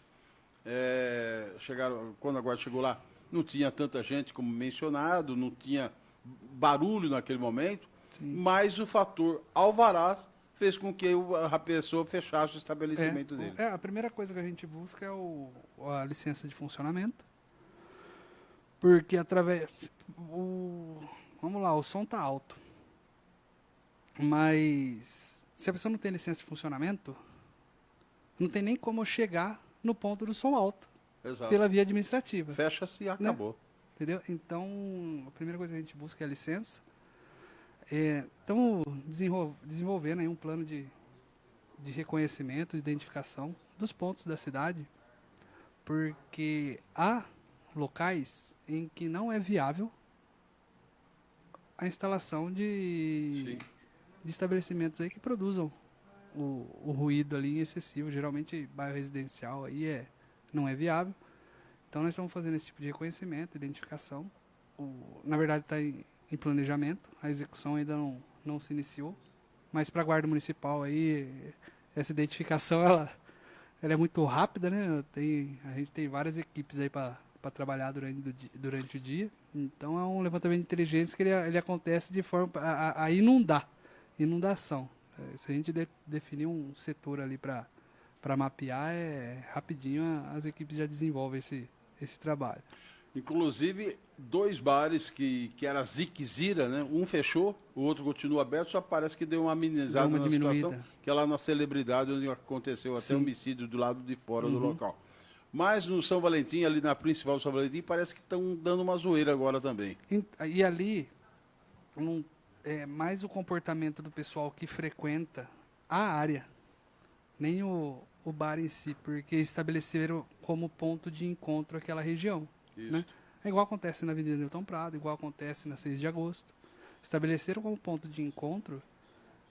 quando a guarda chegou lá, não tinha tanta gente como mencionado, não tinha barulho naquele momento, mas o fator alvarás fez com que a pessoa fechasse o estabelecimento dele. A primeira coisa que a gente busca é a licença de funcionamento, porque vamos lá, o som está alto, mas se a pessoa não tem licença de funcionamento, não tem nem como chegar no ponto do som alto. Exato. Pela via administrativa. Fecha-se e acabou. Né? Entendeu? Então, a primeira coisa que a gente busca é a licença. Estamos desenvolvendo aí um plano de reconhecimento, de identificação dos pontos da cidade, porque há locais em que não é viável a instalação de estabelecimentos aí que produzam o ruído ali excessivo. Geralmente, bairro residencial aí não é viável. Então, nós estamos fazendo esse tipo de reconhecimento, identificação, na verdade está em planejamento, a execução ainda não se iniciou, mas para a Guarda Municipal aí, essa identificação ela é muito rápida, né? A gente tem várias equipes aí para trabalhar durante o dia, então é um levantamento de inteligência que ele acontece de forma a inundação. Se a gente definir um setor ali para mapear, rapidinho as equipes já desenvolvem esse trabalho. Inclusive, 2 bares que era Zic Zira, né? Um fechou, o outro continua aberto, só parece que deu uma amenizada na situação, que é lá na Celebridade, onde aconteceu até homicídio do lado de fora do local. Mas no São Valentim, ali na principal São Valentim, parece que estão dando uma zoeira agora também. E ali, é mais o comportamento do pessoal que frequenta a área, nem o bar em si, porque estabeleceram como ponto de encontro aquela região. Né? É igual acontece na Avenida Newton Prado, igual acontece na 6 de agosto. Estabeleceram como ponto de encontro,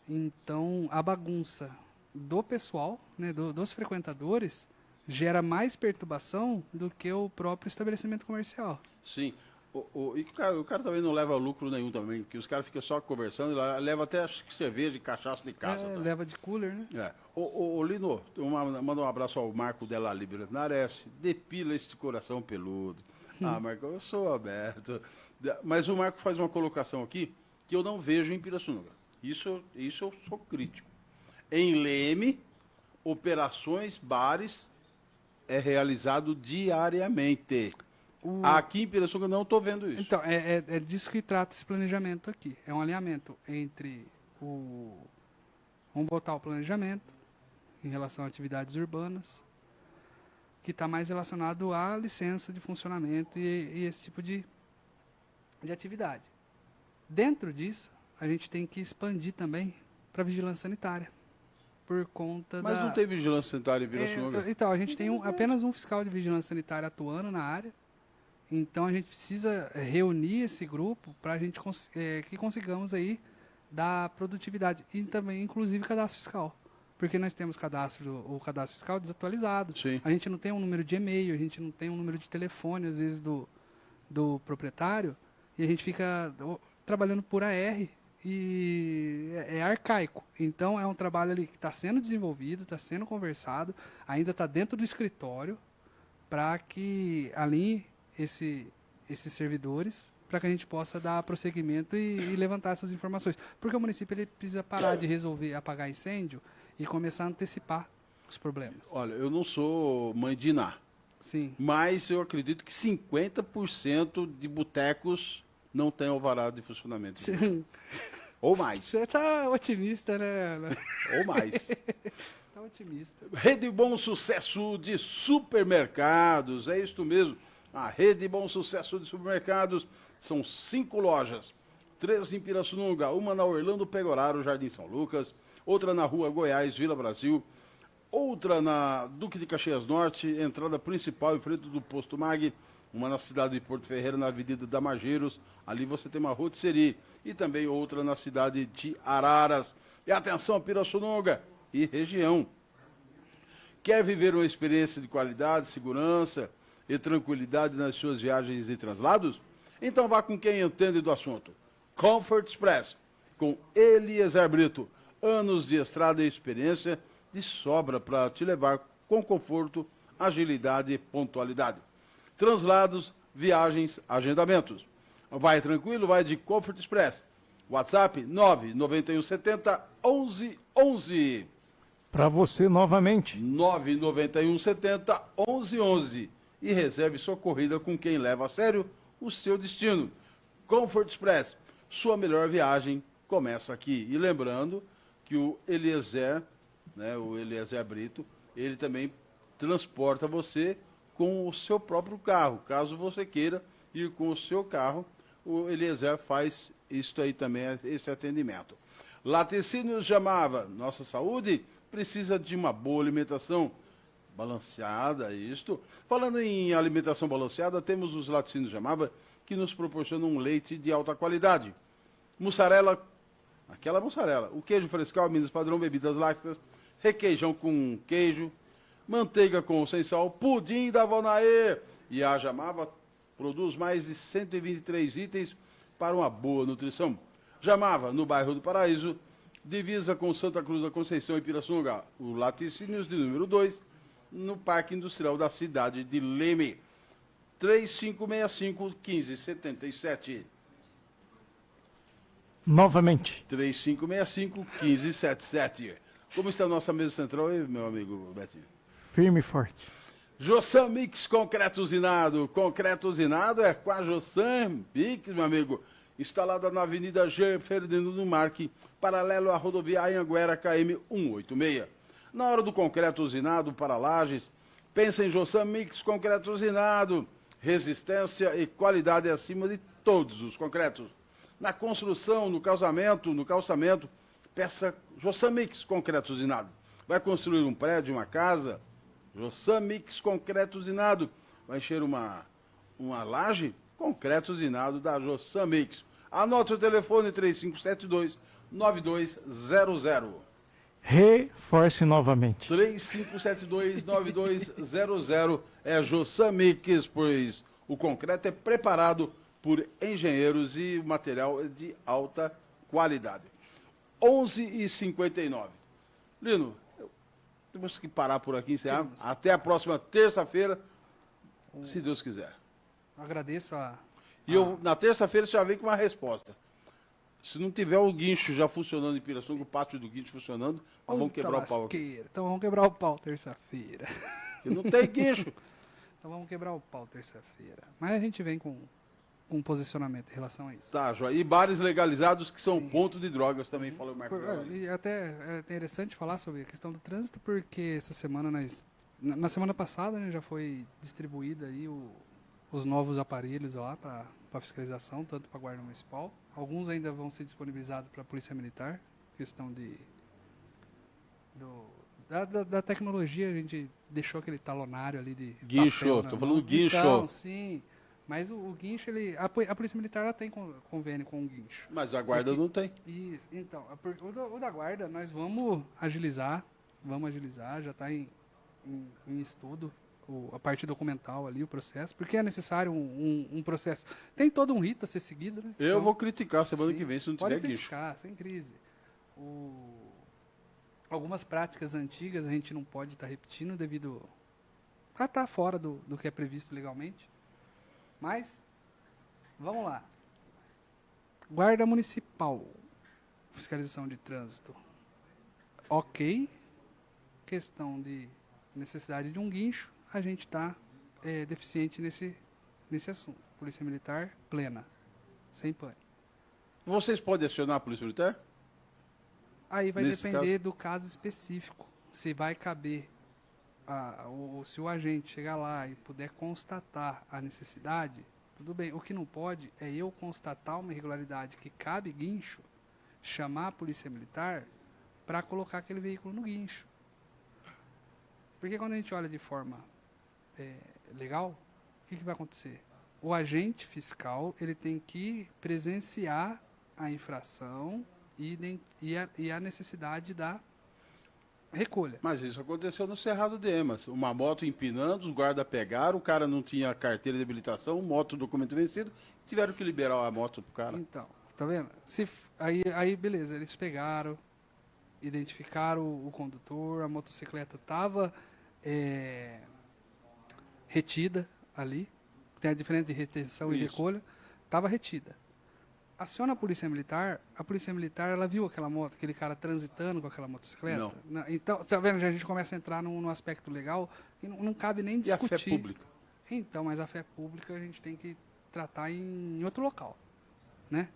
então a bagunça do pessoal, né, dos frequentadores, gera mais perturbação do que o próprio estabelecimento comercial. Sim. E o cara também não leva lucro nenhum também, porque os caras ficam só conversando, leva até cerveja e cachaça de casa. Tá? Leva de cooler, né? Lino, manda um abraço ao Marco Della Libera Nares, depila este coração peludo. Marco, eu sou aberto. Mas o Marco faz uma colocação aqui que eu não vejo em Pirassununga. Isso eu sou crítico. Em Leme, operações, bares, é realizado diariamente. Aqui em Pirassununga não estou vendo isso. Então, é disso que trata esse planejamento aqui. É um alinhamento entre vamos botar o planejamento em relação a atividades urbanas, que está mais relacionado à licença de funcionamento e esse tipo de atividade. Dentro disso, a gente tem que expandir também para a vigilância sanitária. Por conta Mas não tem vigilância sanitária em Pirassununga? Então, a gente tem apenas um fiscal de vigilância sanitária atuando na área. Então, a gente precisa reunir esse grupo para a gente que consigamos aí dar produtividade. E também, inclusive, cadastro fiscal. Porque nós temos o cadastro fiscal desatualizado. Sim. A gente não tem um número de e-mail, a gente não tem um número de telefone, às vezes, do proprietário. E a gente fica trabalhando por AR e é arcaico. Então, é um trabalho ali que está sendo desenvolvido, está sendo conversado, ainda está dentro do escritório, para que alinhe esses servidores, para que a gente possa dar prosseguimento e levantar essas informações. Porque o município ele precisa parar de resolver apagar incêndio e começar a antecipar os problemas. Olha, eu não sou mãe de Iná. Sim. Mas eu acredito que 50% de botecos não tem alvará de funcionamento. Sim. Ou mais. Você está otimista, né? Ou mais. Está otimista. Rede Bom Sucesso de Supermercados, é isso mesmo. A Rede Bom Sucesso de Supermercados são 5 lojas. 3 em Pirassununga, uma na Orlando Pegoraro, Jardim São Lucas, outra na Rua Goiás, Vila Brasil, outra na Duque de Caxias Norte, entrada principal em frente do Posto Mag, uma na cidade de Porto Ferreira, na Avenida Damageiros, ali você tem uma rotisserie, e também outra na cidade de Araras. E atenção, Pirassununga e região. Quer viver uma experiência de qualidade, segurança e tranquilidade nas suas viagens e translados? Então vá com quem entende do assunto. Comfort Express, com Eliezer Brito. Anos de estrada e experiência de sobra para te levar com conforto, agilidade e pontualidade. Translados, viagens, agendamentos. Vai tranquilo, vai de Comfort Express. WhatsApp 99170 1111. Para você novamente. 99170 1111. E reserve sua corrida com quem leva a sério o seu destino. Comfort Express, sua melhor viagem começa aqui. E lembrando que o Eliezer Brito, ele também transporta você com o seu próprio carro. Caso você queira ir com o seu carro, o Eliezer faz isso aí também, esse atendimento. Laticínios Jamava, nossa saúde precisa de uma boa alimentação balanceada, isto. Falando em alimentação balanceada, temos os Laticínios Jamava que nos proporcionam um leite de alta qualidade. Mussarela, aquela mussarela, o queijo frescal, Minas Padrão, bebidas lácteas, requeijão com queijo, manteiga com sem sal, pudim da Vonaê. E a Jamava Produz mais de 123 itens para uma boa nutrição. Jamava, no bairro do Paraíso, divisa com Santa Cruz da Conceição e Pirassununga. O Laticínios de número 2, no Parque Industrial da cidade de Leme. 3565-1577. Novamente. 3565-1577. Como está a nossa mesa central aí, meu amigo Betinho? Firme e forte. Jossan Mix Concreto Usinado. Concreto Usinado é com a Jossan Mix, meu amigo. Instalada na Avenida G. Ferdinando Marque, paralelo à rodoviária Anguera KM 186. Na hora do concreto usinado para lajes, pensa em Jossan Mix Concreto Usinado. Resistência e qualidade acima de todos os concretos. Na construção, no calçamento, peça Jossan Mix Concreto Usinado. Vai construir um prédio, uma casa? Jossan Mix Concreto Usinado. Vai encher uma laje? Concreto Usinado da Jossan Mix. Anote o telefone 3572-9200. Reforce novamente. 3572-9200 é Jossan Mix, pois o concreto é preparado por engenheiros e o material é de alta qualidade. 11h59. Lino, temos que parar por aqui, encerrar. Até a próxima terça-feira, se Deus quiser. Agradeço E na terça-feira você já vem com uma resposta. Se não tiver o guincho já funcionando em Pirassununga, o pátio do guincho funcionando, nós vamos quebrar o pau aqui. Então vamos quebrar o pau terça-feira. Porque não tem guincho. Então vamos quebrar o pau terça-feira. Mas a gente vem com um posicionamento em relação a isso. Tá, João. E bares legalizados que são ponto de drogas também, falou o Marco. E até é interessante falar sobre a questão do trânsito, porque essa semana na semana passada, né, já foi distribuída aí os novos aparelhos lá para fiscalização, tanto para a Guarda Municipal. Alguns ainda vão ser disponibilizados para a Polícia Militar, questão da tecnologia. A gente deixou aquele talonário ali de guincho, estou falando guincho. Então, sim, mas o guincho, a Polícia Militar ela tem convênio com o guincho. Mas a Guarda não tem. Isso, então, o da Guarda nós vamos agilizar, já está em estudo. A parte documental ali, o processo, porque é necessário um processo. Tem todo um rito a ser seguido, né? Eu vou criticar semana que vem se não tiver guincho. Pode guincho. criticar, sem crise. Algumas práticas antigas a gente não pode estar repetindo devido a estar fora do que é previsto legalmente. Mas, vamos lá. Guarda Municipal, fiscalização de trânsito. Ok. Questão de necessidade de um guincho. A gente está deficiente nesse assunto. Polícia Militar plena, sem pânico. Vocês podem acionar a Polícia Militar? Aí vai depender do caso específico. Se vai caber, se o agente chegar lá e puder constatar a necessidade, tudo bem. O que não pode é eu constatar uma irregularidade que cabe guincho, chamar a Polícia Militar para colocar aquele veículo no guincho. Porque quando a gente olha de forma legal, o que vai acontecer? O agente fiscal ele tem que presenciar a infração e a necessidade da recolha. Mas isso aconteceu no Cerrado de Emas. Uma moto empinando, os guardas pegaram, o cara não tinha carteira de habilitação, moto, documento vencido, tiveram que liberar a moto pro cara. Então, tá vendo? Aí beleza, eles pegaram, identificaram o condutor, a motocicleta estava retida ali, tem a diferença de retenção e recolha, estava retida. Aciona a Polícia Militar ela viu aquele cara transitando com aquela motocicleta? Não. Então, tá vendo, a gente começa a entrar num aspecto legal e não cabe nem discutir. E a fé pública? Então, mas a fé pública a gente tem que tratar em outro local, né?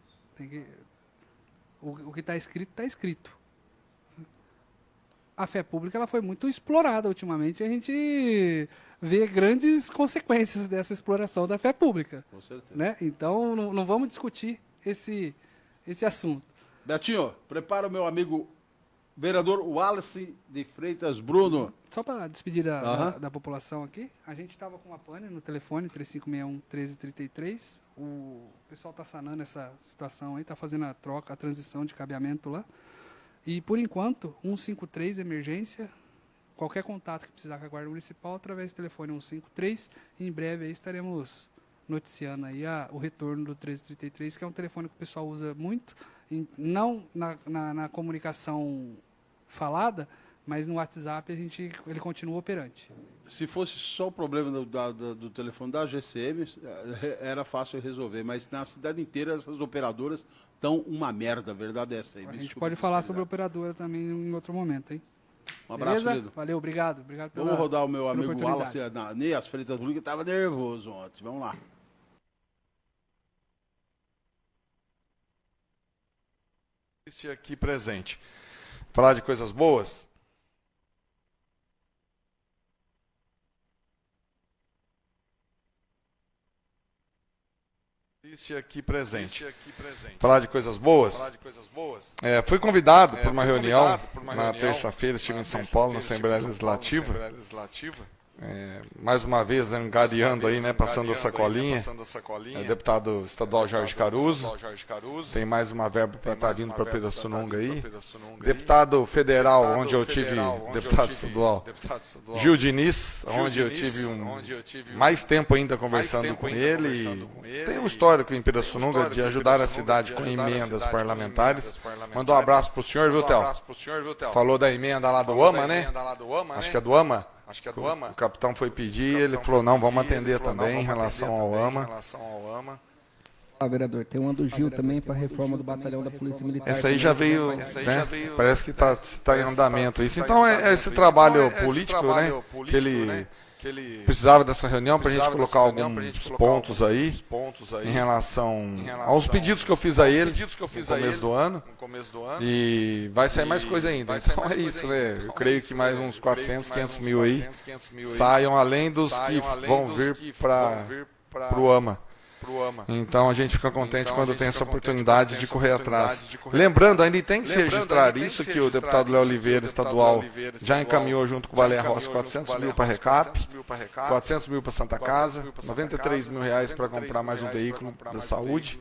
O que está escrito, está escrito. A fé pública ela foi muito explorada ultimamente. A gente vê grandes consequências dessa exploração da fé pública. Com certeza. Né? Então, não vamos discutir esse assunto. Betinho, prepara o meu amigo vereador Wallace de Freitas Bruno. Só para despedir da população aqui, a gente estava com uma pane no telefone 3561-1333. O pessoal está sanando essa situação aí, está fazendo a transição de cabeamento lá. E, por enquanto, 153, emergência, qualquer contato que precisar com a Guarda Municipal, através do telefone 153, em breve aí estaremos noticiando aí o retorno do 1333, que é um telefone que o pessoal usa muito, não na comunicação falada, mas no WhatsApp ele continua operante. Se fosse só o problema do telefone da GCM, era fácil resolver, mas na cidade inteira essas operadoras estão uma merda, a verdade é essa aí. A gente pode falar sobre a operadora também em outro momento, hein? Um abraço, beleza? querido. Valeu, obrigado. Vamos rodar o meu amigo Wallace, as Freitas Bruno, que estava nervoso ontem. Vamos lá. Aqui presente. Falar de coisas boas? Aqui presente. Falar de coisas boas? Fui convidado por uma reunião na terça-feira, estive em São Paulo, na Assembleia Legislativa. Mais uma vez, angariando aí, né, passando a sacolinha, deputado estadual Jorge Caruso, tem mais uma verba para estar vindo para Pirassununga aí, deputado federal, onde eu tive, deputado estadual, Gil Diniz, onde eu tive mais tempo ainda conversando com ele, e tem um histórico em Pirassununga de ajudar a cidade com emendas parlamentares. Mandou um abraço pro senhor, viu, Theo? Falou da emenda lá do AMA, né? Acho que é do AMA. O capitão foi pedir, ele falou, não, vamos atender também em relação ao AMA. Vereador, tem uma do Gil também para a reforma do batalhão da Polícia Militar. Essa aí já veio, né? Parece que está em andamento isso. Então é esse trabalho político, né? Que ele precisava dessa reunião para a gente colocar alguns pontos aí em relação aos pedidos que eu fiz a ele no começo do ano. E vai sair mais coisa ainda. Então é isso, né? Eu creio que mais uns 400, 500 mil aí saiam além dos que vão vir para o AMA. Então a gente fica contente quando tem essa oportunidade de correr atrás. Lembrando, ainda tem que se registrar isso, que o deputado Léo Oliveira, estadual, já encaminhou junto com o Baleia Rossi 400 mil para recap, 400 mil para Santa Casa, 93 mil reais para comprar mais um veículo da saúde.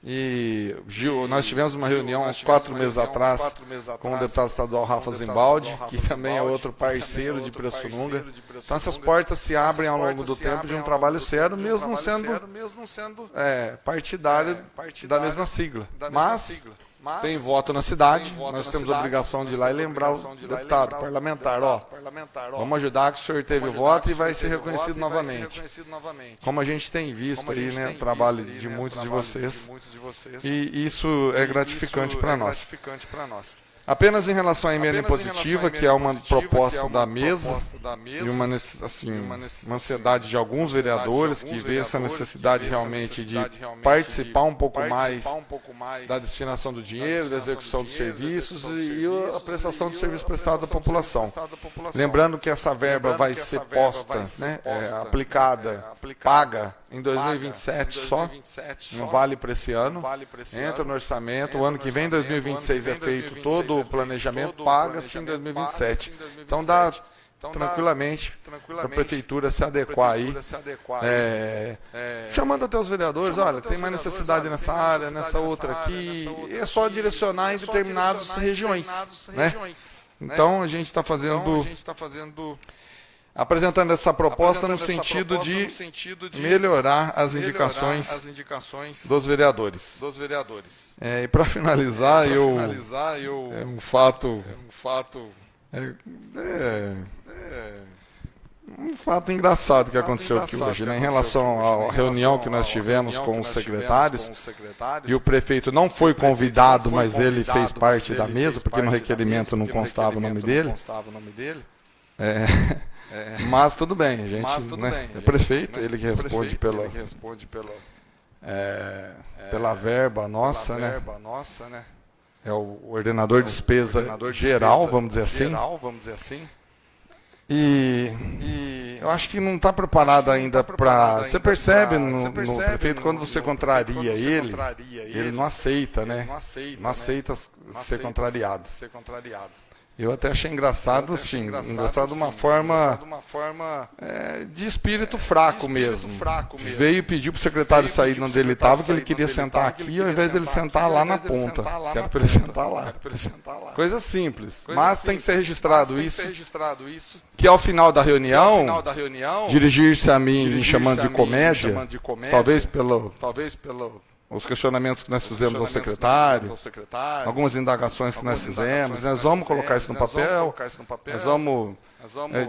E Gil, nós tivemos uma reunião uns 4 meses atrás com o deputado estadual Rafa Zimbaldi, que também é outro parceiro de Pirassununga. Então essas portas se abrem ao longo do tempo de um trabalho sério, mesmo sendo partidário da mesma sigla. Mas tem voto na cidade, nós temos a obrigação de ir lá e lembrar o deputado parlamentar, vamos ajudar que o senhor teve o voto e vai ser reconhecido novamente. Como a gente tem visto aí, né, o trabalho de muitos de vocês, e isso é gratificante para nós. Apenas em relação à emenda impositiva, que é uma proposta da mesa e uma ansiedade de alguns vereadores que vê essa necessidade realmente de participar um pouco mais da destinação do dinheiro, da execução dos serviços e a prestação de serviço prestado à população. Lembrando que essa verba vai ser posta, né, aplicada, paga em 2027 só, não vale para esse ano, entra no orçamento, o ano que vem, 2026, é feito todo o planejamento, paga-se em 2027. Então dá tranquilamente para a prefeitura se adequar aí, chamando até os vereadores, olha, tem mais necessidade nessa área, nessa outra aqui, é só direcionar em determinadas regiões, né? Então a gente está apresentando essa proposta no sentido de melhorar as indicações dos vereadores. E para finalizar, um fato engraçado que aconteceu aqui hoje, né? Em relação à reunião que nós tivemos com os secretários, e o prefeito não foi convidado, mas ele fez parte da mesa, porque no requerimento não constava o nome dele. Mas tudo bem, a gente, é prefeito, ele que responde pela verba nossa, né? É o ordenador de despesa geral, vamos dizer assim. E eu acho que não está preparado ainda para... Você percebe no prefeito, quando você contraria ele não aceita, né? Não aceita ser contrariado. Eu até achei engraçado, assim, engraçado de uma forma de espírito fraco mesmo. Veio e pediu para o secretário sair onde ele estava, que ele queria sentar aqui, ao invés de ele sentar lá na ponta. Quero para ele sentar lá. Coisa simples, mas tem que ser registrado isso, que ao final da reunião, dirigir-se a mim me chamando de comédia, talvez pelo os questionamentos que nós fizemos ao secretário, algumas indagações que nós fizemos, nós vamos colocar isso no papel, nós vamos,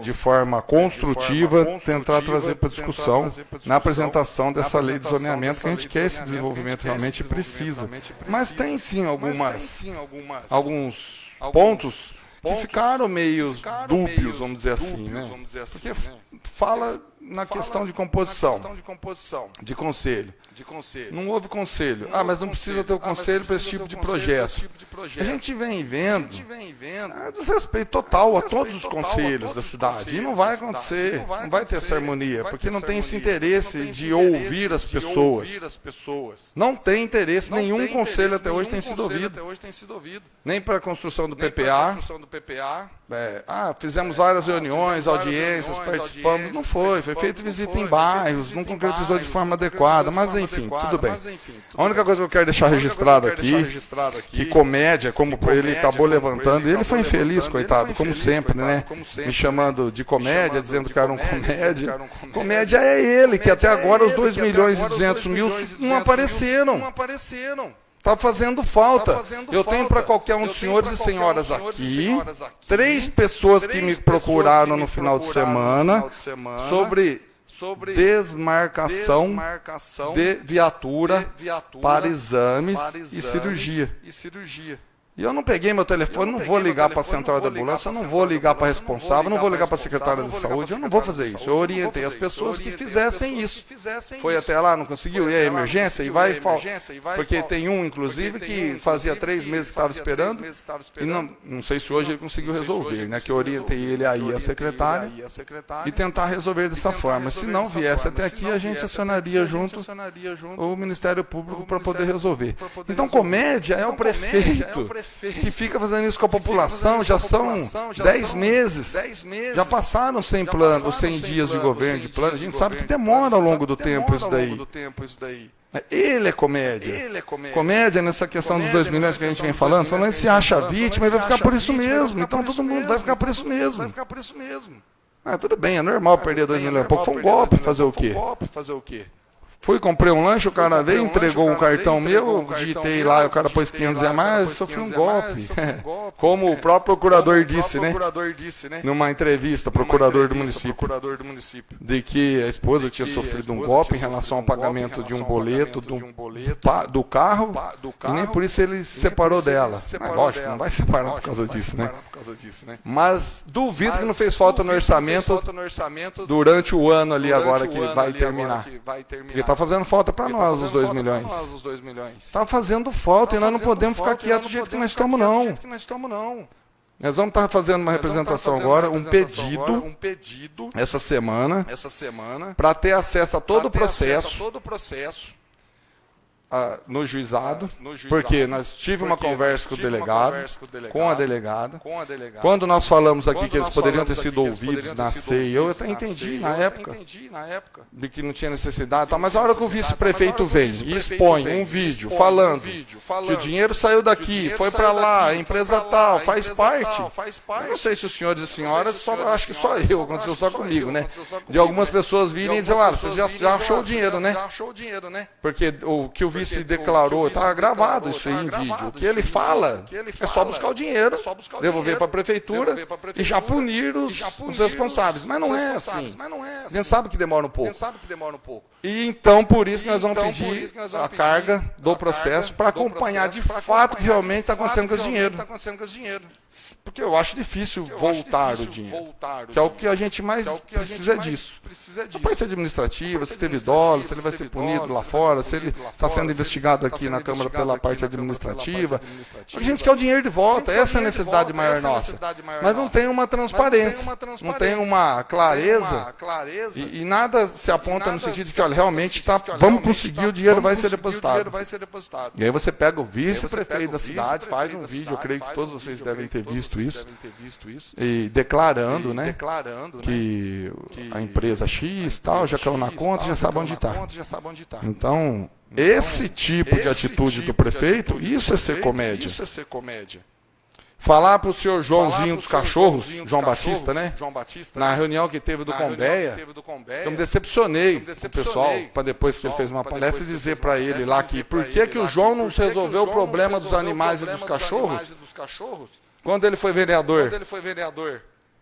de forma construtiva, tentar trazer para discussão na apresentação dessa lei de zoneamento, que a gente quer esse desenvolvimento, realmente precisa. Mas tem sim alguns pontos que ficaram meio dúbios, vamos dizer assim, né? Porque fala na questão de composição, de conselho. Não houve conselho. Mas não precisa ter o conselho para esse tipo de projeto. A gente vem vendo desrespeito total a todos os conselhos da cidade. E não vai acontecer, não vai ter essa harmonia, porque não tem esse interesse de ouvir as pessoas. Não tem interesse, nenhum conselho até hoje tem sido ouvido. Nem para a construção do PPA. Fizemos várias reuniões, audiências, participamos. Não foi feito visita em bairros, não concretizou de forma adequada, mas enfim, tudo bem. A única coisa que eu quero deixar registrado aqui, que comédia, como ele acabou levantando, e ele foi infeliz, coitado, como sempre, né? Me chamando de comédia, dizendo que era um comédia. Comédia é ele, que até agora os 2.200.000 não apareceram. Está fazendo falta. Eu tenho para qualquer um dos senhores e senhoras aqui 3 pessoas que me procuraram no final de semana sobre desmarcação de viatura para exames e cirurgia. E eu não peguei meu telefone, não vou ligar para a central da ambulância, eu não vou ligar para a responsável, não vou ligar para a secretária de saúde, eu não vou fazer isso. Eu orientei as pessoas que fizessem isso. Foi até lá, não conseguiu, e a emergência, e vai, porque tem um, inclusive, que fazia 3 meses que estava esperando, e não sei se hoje ele conseguiu resolver, né? Que eu orientei ele aí, a secretária, e tentar resolver dessa forma. Se não viesse até aqui, a gente acionaria junto o Ministério Público para poder resolver. Então, comédia é o prefeito que fica fazendo isso com a população, já são 10 meses, já passaram 100 dias de governo, de plano, a gente sabe que demora ao longo do tempo isso daí. Ele é comédia. Comédia nessa questão dos 2 milhões que a gente vem falando que se acha vítima e vai ficar por isso mesmo, então todo mundo vai ficar por isso mesmo. Tudo bem, é normal perder 2 milhões, foi um golpe, fazer o quê? Fui, comprei um lanche, o cara veio, entregou um cartão meu, digitei lá, o cara pôs 500 a mais, sofri um golpe. Como o próprio procurador disse, né? Numa entrevista, procurador do município, de que a esposa tinha sofrido um golpe em relação ao pagamento de um boleto do carro, e nem por isso ele se separou dela. Mas lógico, não vai separar por causa disso, né? Mas duvido que não fez falta no orçamento durante o ano ali agora que vai terminar. Porque está fazendo falta para nós os 2 milhões. Está fazendo falta e nós não podemos ficar quietos do jeito que nós estamos, não. Nós vamos estar fazendo uma representação agora, um pedido, essa semana, para ter acesso a todo o processo. No juizado, porque nós tivemos uma conversa com o delegado, com a delegada. Quando nós falamos aqui que eles poderiam ter sido ouvidos na CEI, eu até entendi na época de que não tinha necessidade, mas a hora que o vice-prefeito vem e expõe um vídeo falando que o dinheiro saiu daqui, foi para lá, a empresa tal, faz parte. Eu não sei se os senhores e senhoras, acho que só eu, aconteceu só comigo, né? De algumas pessoas virem e dizer, você já achou o dinheiro, né? Porque o que o vice declarou, está gravado isso aí em vídeo. O que ele fala é só buscar o dinheiro, devolver para a prefeitura e já punir os responsáveis. Mas não é assim. A gente sabe que demora um pouco. E então, por isso que nós vamos pedir a carga do processo para acompanhar de fato o que realmente está acontecendo com esse dinheiro. Porque eu acho difícil voltar o dinheiro, que é o que a gente mais precisa disso. A parte administrativa, se teve dólar, se ele vai ser punido lá fora, se ele está sendo investigado aqui na Câmara pela parte administrativa. A gente quer o dinheiro de volta, essa é a necessidade maior nossa. Mas não tem uma transparência, não tem uma clareza e nada se aponta no sentido de que, olha, realmente vamos conseguir, o dinheiro vai ser depositado. E aí você pega o vice-prefeito da cidade, faz um vídeo, eu creio que todos vocês devem ter visto isso, e declarando, né, que a empresa X tal já caiu na conta, já sabe onde está. Então, esse tipo de atitude do prefeito, isso é ser comédia. Falar para o senhor Joãozinho dos Cachorros, João Batista, né? Na reunião que teve do Combeia, eu me decepcionei com o pessoal, para depois que ele fez uma palestra, dizer para ele lá que por que o João não resolveu o problema dos animais e dos cachorros quando ele foi vereador?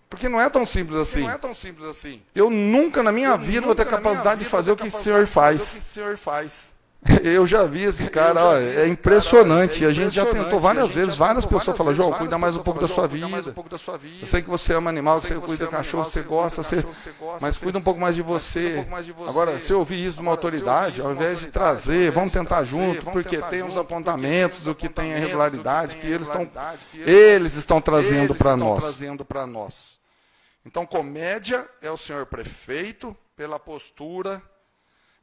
Porque não é tão simples assim. Eu nunca na minha vida vou ter capacidade de fazer o que o senhor faz. Eu já vi esse cara, ó, é impressionante. A gente já tentou várias vezes, várias pessoas falam, João, cuida mais um pouco da sua vida. Eu sei que você ama animal, que você cuida do cachorro, você gosta, mas cuida um pouco mais de você. Agora, se eu ouvir isso de uma autoridade, ao invés de trazer, vamos tentar junto, porque tem uns apontamentos do que tem irregularidade, que eles estão trazendo para nós. Então, comédia é o senhor prefeito pela postura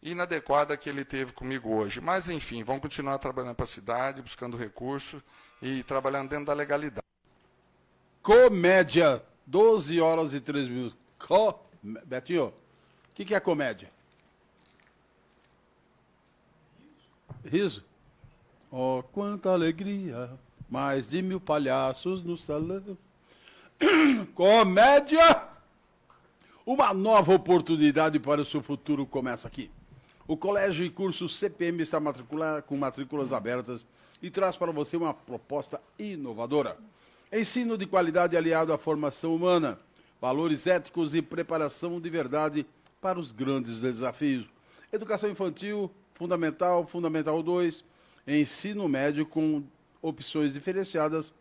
inadequada que ele teve comigo hoje. Mas, enfim, vamos continuar trabalhando para a cidade, buscando recurso e trabalhando dentro da legalidade. Comédia, 12 horas e 13 minutos. Betinho, o que é comédia? Riso? Oh, quanta alegria, mais de 1000 palhaços no salão. Comédia! Uma nova oportunidade para o seu futuro começa aqui. O Colégio e Curso CPM está com matrículas abertas e traz para você uma proposta inovadora. Ensino de qualidade aliado à formação humana, valores éticos e preparação de verdade para os grandes desafios. Educação infantil, fundamental, fundamental 2, ensino médio com opções diferenciadas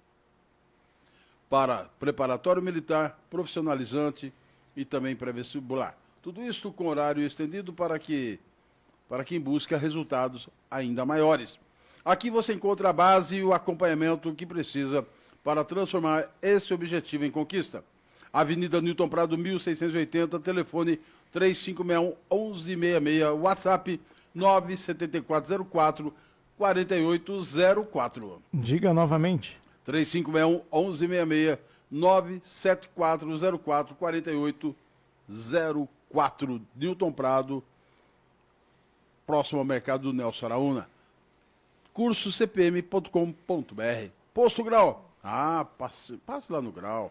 para preparatório militar, profissionalizante e também pré-vestibular. Tudo isso com horário estendido para quem busca resultados ainda maiores. Aqui você encontra a base e o acompanhamento que precisa para transformar esse objetivo em conquista. Avenida Newton Prado, 1680, telefone 3561-1166, WhatsApp 97404-4804. Diga novamente. 3561-1166, 97404-4804, Newton Prado, próximo ao mercado do Nelson Araúna. cursocpm.com.br. Posto Grau. Passe lá no Grau.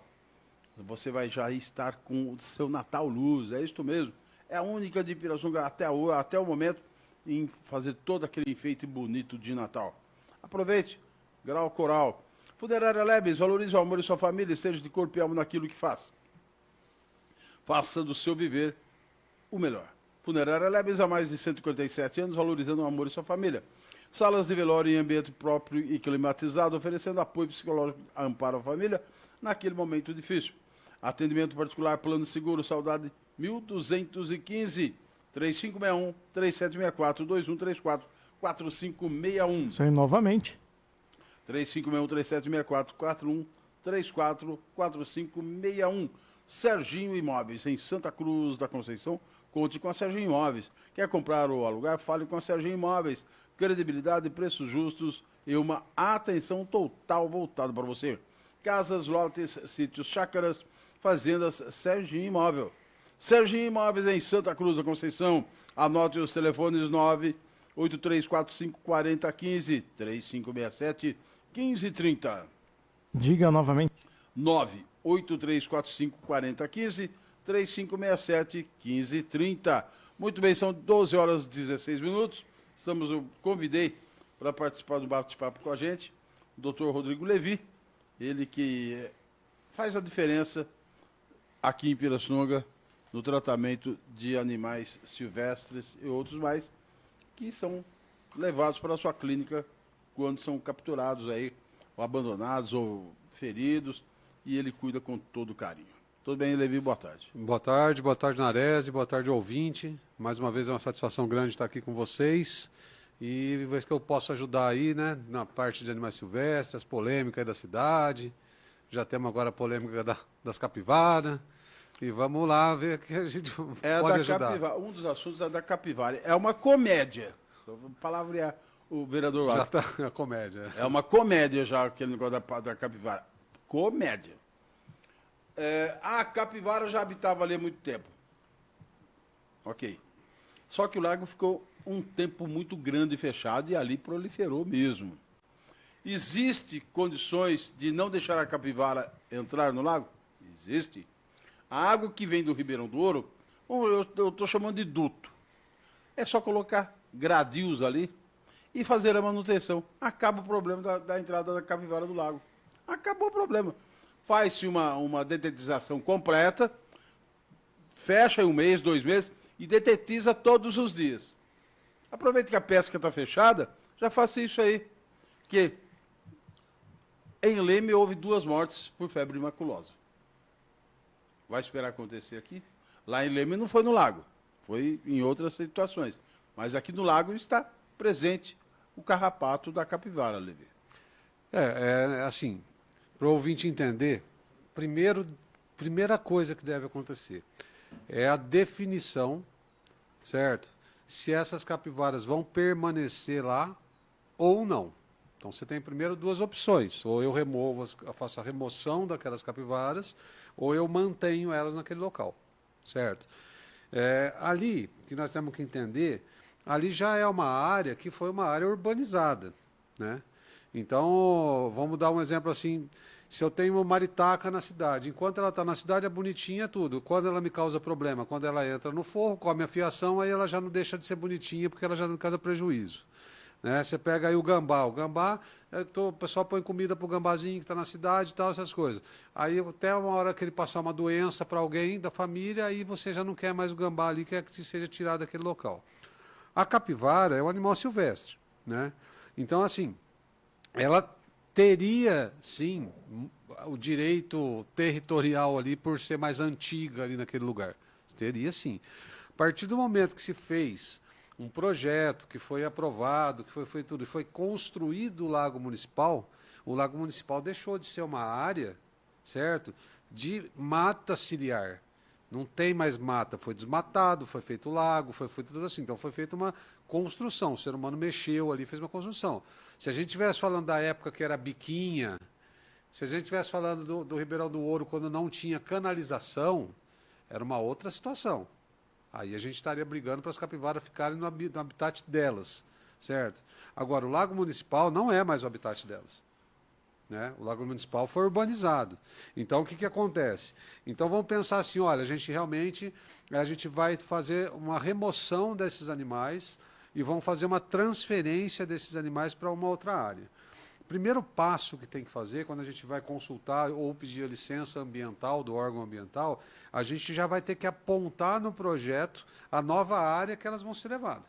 Você vai já estar com o seu Natal Luz, é isso mesmo. É a única de Pirassununga até o momento em fazer todo aquele enfeite bonito de Natal. Aproveite. Grau Coral. Funerária Lebes, valorize o amor e sua família, esteja de corpo e alma naquilo que faz. Faça do seu viver o melhor. Funerária Lebes há mais de 157 anos, valorizando o amor e sua família. Salas de velório em ambiente próprio e climatizado, oferecendo apoio psicológico a amparo à família naquele momento difícil. Atendimento particular, plano seguro, saudade 1215, 3561-3764-2134-4561. Isso aí novamente. 3561-3764-4134-4561. Serginho Imóveis, em Santa Cruz da Conceição. Conte com a Serginho Imóveis. Quer comprar ou alugar? Fale com a Serginho Imóveis. Credibilidade, preços justos e uma atenção total voltada para você. Casas, lotes, sítios, chácaras, fazendas, Serginho Imóvel. Serginho Imóveis em Santa Cruz da Conceição. Anote os telefones 983454015, 3567-1530. Diga novamente. 983454015, 3567-1530. Muito bem, são 12 horas e 16 minutos. Eu convidei para participar do bate-papo com a gente o doutor Rodrigo Levi, ele que faz a diferença aqui em Pirassununga no tratamento de animais silvestres e outros mais que são levados para a sua clínica quando são capturados aí, ou abandonados ou feridos, e ele cuida com todo carinho. Tudo bem, Levi? Boa tarde. Boa tarde, Narese, boa tarde, ouvinte. Mais uma vez é uma satisfação grande estar aqui com vocês. E ver se que eu posso ajudar aí, né, na parte de animais silvestres, as polêmicas aí da cidade. Já temos agora a polêmica das capivaras. E vamos lá ver que a gente pode ajudar. Um dos assuntos é da capivara. É uma comédia. Vou palavrear o vereador Já Lázaro. está a comédia. É uma comédia já aquele negócio da capivara. Comédia. A capivara já habitava ali há muito tempo. Ok. Só que o lago ficou um tempo muito grande fechado e ali proliferou mesmo. Existe condições de não deixar a capivara entrar no lago? Existe. A água que vem do Ribeirão do Ouro, eu estou chamando de duto. É só colocar gradios ali e fazer a manutenção. Acaba o problema da entrada da capivara do lago. Acabou o problema. Faz-se uma detetização completa, fecha em 1 mês, 2 meses e detetiza todos os dias. Aproveita que a pesca está fechada, já faça isso aí. Que em Leme houve 2 mortes por febre maculosa. Vai esperar acontecer aqui? Lá em Leme não foi no lago, foi em outras situações. Mas aqui no lago está presente o carrapato da capivara, Levi. Assim, para o ouvinte entender, primeira coisa que deve acontecer é a definição, certo? Se essas capivaras vão permanecer lá ou não. Então você tem primeiro 2 opções, ou eu faço a remoção daquelas capivaras, ou eu mantenho elas naquele local, certo? Ali, que nós temos que entender, ali já é uma área que foi uma área urbanizada, né? Então, vamos dar um exemplo assim, se eu tenho uma maritaca na cidade, enquanto ela está na cidade é bonitinha tudo, quando ela me causa problema, quando ela entra no forro, come a fiação, aí ela já não deixa de ser bonitinha, porque ela já não causa prejuízo. Né? Você pega aí o gambá, o pessoal põe comida para o gambazinho que está na cidade e tal, essas coisas. Aí até uma hora que ele passar uma doença para alguém da família, aí você já não quer mais o gambá ali, quer que seja tirado daquele local. A capivara é um animal silvestre, né? Então, assim, ela teria, sim, o direito territorial ali por ser mais antiga ali naquele lugar. Teria, sim. A partir do momento que se fez um projeto que foi aprovado, que foi feito tudo, e foi construído o Lago Municipal deixou de ser uma área, certo, de mata ciliar. Não tem mais mata, foi desmatado, foi feito lago, foi feito tudo assim. Então foi feita uma construção, o ser humano mexeu ali, fez uma construção. Se a gente estivesse falando da época que era biquinha, se a gente estivesse falando do Ribeirão do Ouro, quando não tinha canalização, era uma outra situação. Aí a gente estaria brigando para as capivaras ficarem no habitat delas, certo? Agora, o Lago Municipal não é mais o habitat delas. Né? O Lago Municipal foi urbanizado. Então, o que acontece? Então, vamos pensar assim, olha, a gente vai fazer uma remoção desses animais e vamos fazer uma transferência desses animais para uma outra área. O primeiro passo que tem que fazer, quando a gente vai consultar ou pedir a licença ambiental do órgão ambiental, a gente já vai ter que apontar no projeto a nova área que elas vão ser levadas.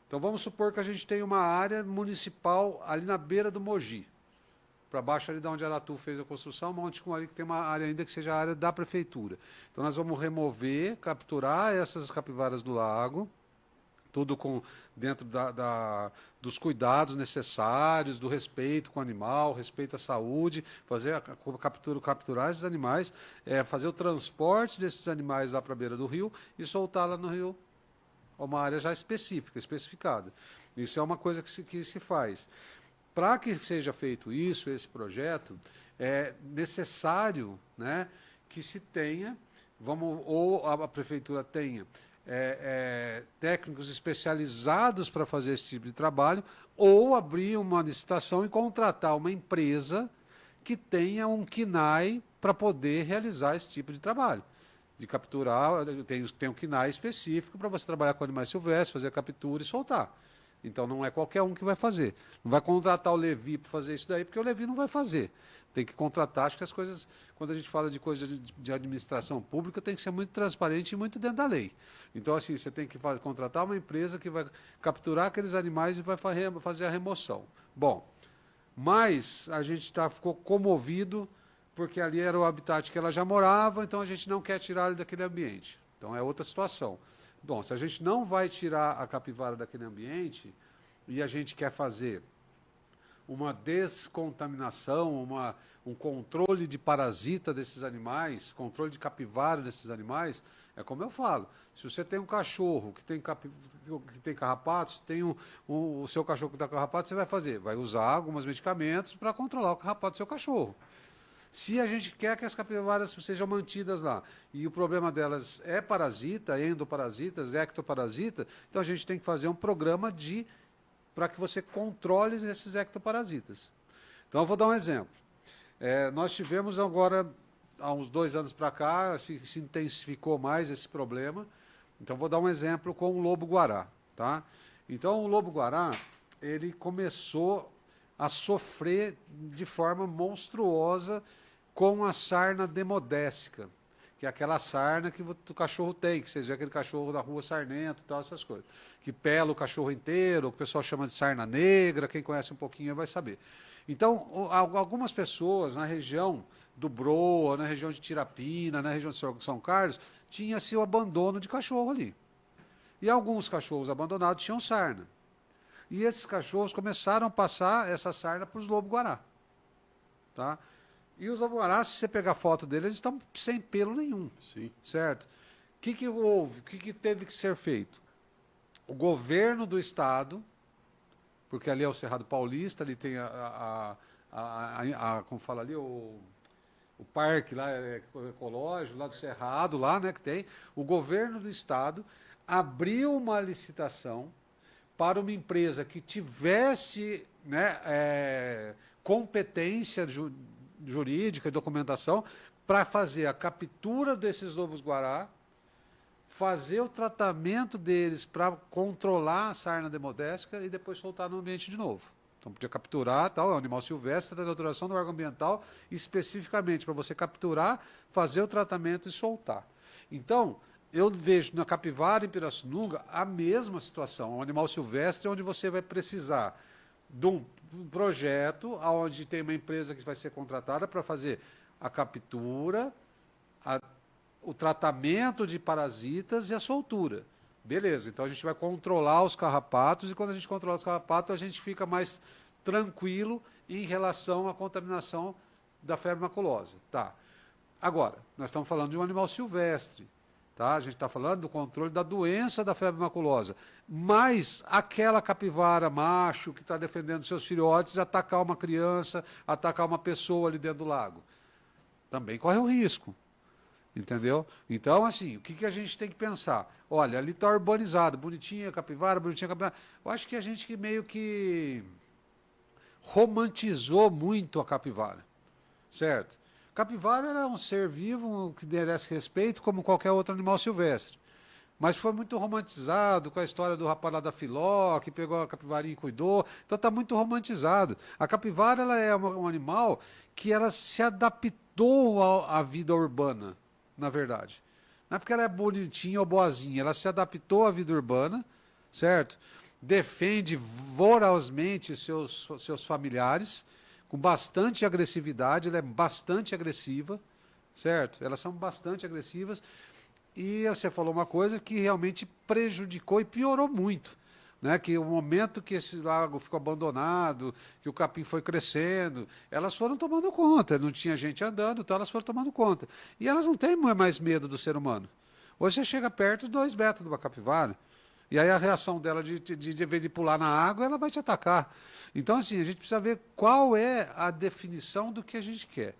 Então, vamos supor que a gente tem uma área municipal ali na beira do Mogi, para baixo ali de onde a Aratu fez a construção, monte com ali que tem uma área ainda que seja a área da prefeitura. Então, nós vamos remover, capturar essas capivaras do lago, tudo dentro dos cuidados necessários, do respeito com o animal, respeito à saúde, fazer capturar esses animais, fazer o transporte desses animais lá para a beira do rio e soltar lá no rio, uma área já especificada. Isso é uma coisa que se faz. Para que seja feito isso, esse projeto, é necessário, né, que se tenha, ou a prefeitura tenha, técnicos especializados para fazer esse tipo de trabalho, ou abrir uma licitação e contratar uma empresa que tenha um KNAI para poder realizar esse tipo de trabalho. De capturar, tem um KNAI específico para você trabalhar com animais silvestres, fazer a captura e soltar. Então não é qualquer um que vai fazer. Não vai contratar o Levi para fazer isso daí, porque o Levi não vai fazer. Tem que contratar, acho que as coisas, quando a gente fala de coisa de administração pública, tem que ser muito transparente e muito dentro da lei. Então, assim, você tem que contratar uma empresa que vai capturar aqueles animais e vai fazer a remoção. Bom, mas a gente ficou comovido, porque ali era o habitat que ela já morava, então a gente não quer tirar ele daquele ambiente. Então é outra situação. Bom, se a gente não vai tirar a capivara daquele ambiente e a gente quer fazer uma descontaminação, um controle de parasita desses animais, controle de capivara desses animais, é como eu falo, se você tem um cachorro que tem carrapatos, tem o seu cachorro que está com carrapato, você vai fazer? Vai usar alguns medicamentos para controlar o carrapato do seu cachorro. Se a gente quer que as capivaras sejam mantidas lá, e o problema delas é parasita, endoparasitas, ectoparasita, então a gente tem que fazer um programa para que você controle esses ectoparasitas. Então, eu vou dar um exemplo. Nós tivemos agora, há uns 2 anos para cá, se intensificou mais esse problema. Então, vou dar um exemplo com o lobo-guará. Tá? Então, o lobo-guará, ele começou a sofrer de forma monstruosa com a sarna demodésica, que é aquela sarna que o cachorro tem, que vocês vêem aquele cachorro da rua sarnento e tal, essas coisas. Que pela o cachorro inteiro, o que o pessoal chama de sarna negra, quem conhece um pouquinho vai saber. Então, algumas pessoas na região do Broa, na região de Tirapina, na região de São Carlos, tinha-se o abandono de cachorro ali. E alguns cachorros abandonados tinham sarna. E esses cachorros começaram a passar essa sarna para os lobo-guará. Tá? E os lobo-guará, se você pegar foto deles, eles estão sem pelo nenhum. Sim. Certo? O que houve? O que teve que ser feito? O governo do estado, porque ali é o Cerrado Paulista, ali tem como fala ali, o parque lá ecológico, lá do Cerrado, lá, né, que tem. O governo do estado abriu uma licitação para uma empresa que tivesse, né, competência jurídica e documentação para fazer a captura desses lobos-guará, fazer o tratamento deles para controlar a sarna demodésica e depois soltar no ambiente de novo. Então, podia capturar, tal, é um animal silvestre, da autorização do órgão ambiental, especificamente para você capturar, fazer o tratamento e soltar. Então, eu vejo na capivara em Pirassununga a mesma situação, um animal silvestre onde você vai precisar de um projeto onde tem uma empresa que vai ser contratada para fazer a captura, o tratamento de parasitas e a soltura. Beleza, então a gente vai controlar os carrapatos e quando a gente controla os carrapatos a gente fica mais tranquilo em relação à contaminação da febre maculosa. Tá. Agora, nós estamos falando de um animal silvestre. Tá? A gente está falando do controle da doença da febre maculosa. Mas aquela capivara macho que está defendendo seus filhotes atacar uma criança, atacar uma pessoa ali dentro do lago, também corre o risco. Entendeu? Então, assim, o que a gente tem que pensar? Olha, ali está urbanizado, bonitinha capivara, bonitinha capivara. Eu acho que a gente meio que romantizou muito a capivara, certo? Capivara é um ser vivo que merece respeito como qualquer outro animal silvestre. Mas foi muito romantizado com a história do rapaz lá da Filó, que pegou a capivarinha e cuidou. Então está muito romantizado. A capivara ela é um animal que ela se adaptou à vida urbana, na verdade. Não é porque ela é bonitinha ou boazinha, ela se adaptou à vida urbana, certo? Defende vorozmente seus familiares, com bastante agressividade, ela é bastante agressiva, certo? Elas são bastante agressivas. E você falou uma coisa que realmente prejudicou e piorou muito. Né, que o momento que esse lago ficou abandonado, que o capim foi crescendo, elas foram tomando conta, não tinha gente andando, então elas foram tomando conta. E elas não têm mais medo do ser humano. Hoje você chega perto de 2 metros de uma capivara, e aí a reação dela de vez de pular na água, ela vai te atacar. Então, assim, a gente precisa ver qual é a definição do que a gente quer.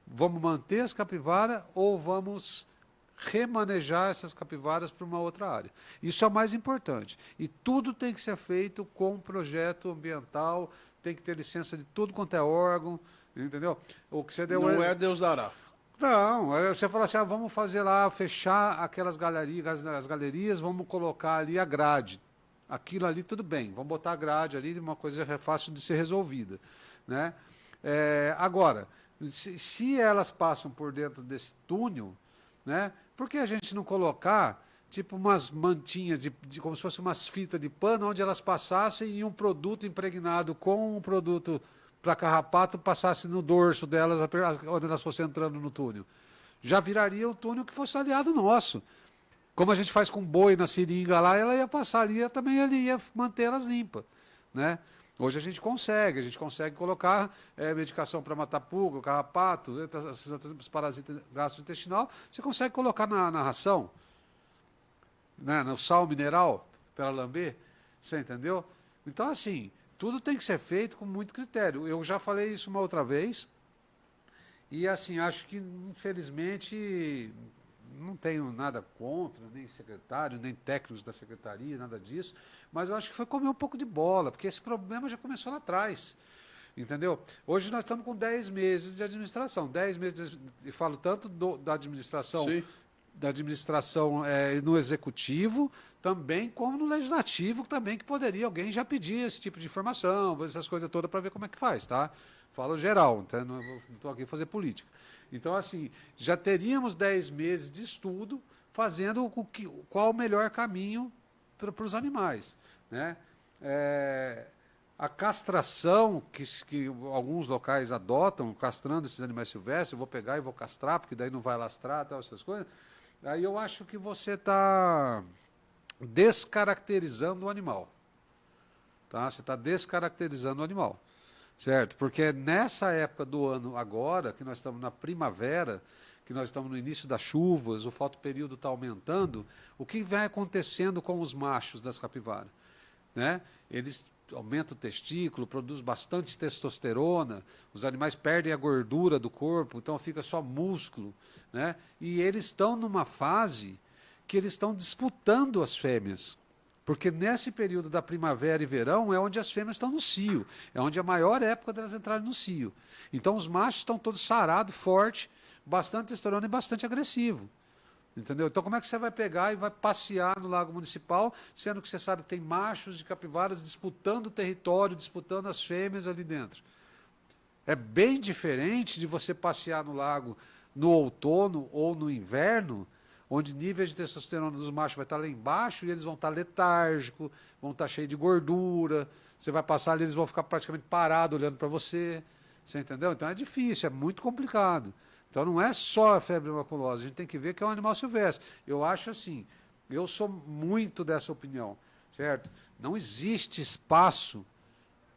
Vamos manter as capivaras ou vamos remanejar essas capivaras para uma outra área. Isso é o mais importante. E tudo tem que ser feito com projeto ambiental, tem que ter licença de tudo quanto é órgão, entendeu? O que você deu não é Deus dará. Não, você fala assim, vamos fazer lá, fechar aquelas galerias, as galerias, vamos colocar ali a grade. Aquilo ali tudo bem, vamos botar a grade ali, uma coisa fácil de ser resolvida. Né? Agora, se elas passam por dentro desse túnel, né? Por que a gente não colocar tipo umas mantinhas, como se fossem umas fitas de pano, onde elas passassem e um produto impregnado com um produto para carrapato passasse no dorso delas, onde elas fossem entrando no túnel? Já viraria o túnel que fosse aliado nosso. Como a gente faz com boi na seringa lá, ela ia passar ali, também ele ia manter elas limpas, né? Hoje a gente consegue colocar medicação para matar pulga, carrapato, os parasitas gastrointestinal, você consegue colocar na ração, né? No sal mineral, para ela lamber, você entendeu? Então, assim, tudo tem que ser feito com muito critério. Eu já falei isso uma outra vez, e assim, acho que, infelizmente, não tenho nada contra, nem secretário, nem técnicos da secretaria, nada disso, mas eu acho que foi comer um pouco de bola, porque esse problema já começou lá atrás, entendeu? Hoje nós estamos com 10 meses de administração, 10 meses, e falo tanto da administração, Sim. No executivo, também como no legislativo, também que poderia alguém já pedir esse tipo de informação, essas coisas todas para ver como é que faz, tá? Falo geral, então não estou aqui fazer política. Então, assim, já teríamos 10 meses de estudo fazendo qual o melhor caminho para os animais, né? A castração que alguns locais adotam, castrando esses animais silvestres, eu vou pegar e vou castrar, porque daí não vai lastrar, tal, essas coisas. Aí eu acho que você está descaracterizando o animal. Tá? Você está descaracterizando o animal. Certo? Porque nessa época do ano agora, que nós estamos na primavera, que nós estamos no início das chuvas, o fotoperíodo está aumentando, o que vai acontecendo com os machos das capivaras? Né? Eles aumentam o testículo, produzem bastante testosterona, os animais perdem a gordura do corpo, então fica só músculo, né? E eles estão numa fase que eles estão disputando as fêmeas. Porque nesse período da primavera e verão é onde as fêmeas estão no cio, é onde é a maior época delas entrarem no cio. Então os machos estão todos sarados, fortes, bastante testosterona e bastante agressivo. Entendeu? Então como é que você vai pegar e vai passear no Lago Municipal, sendo que você sabe que tem machos de capivaras disputando o território, disputando as fêmeas ali dentro? É bem diferente de você passear no lago no outono ou no inverno, onde níveis de testosterona dos machos vai estar lá embaixo e eles vão estar letárgicos, vão estar cheios de gordura, você vai passar ali, eles vão ficar praticamente parados olhando para você, você entendeu? Então é difícil, é muito complicado. Então não é só a febre maculosa, a gente tem que ver que é um animal silvestre. Eu acho assim, eu sou muito dessa opinião, certo? Não existe espaço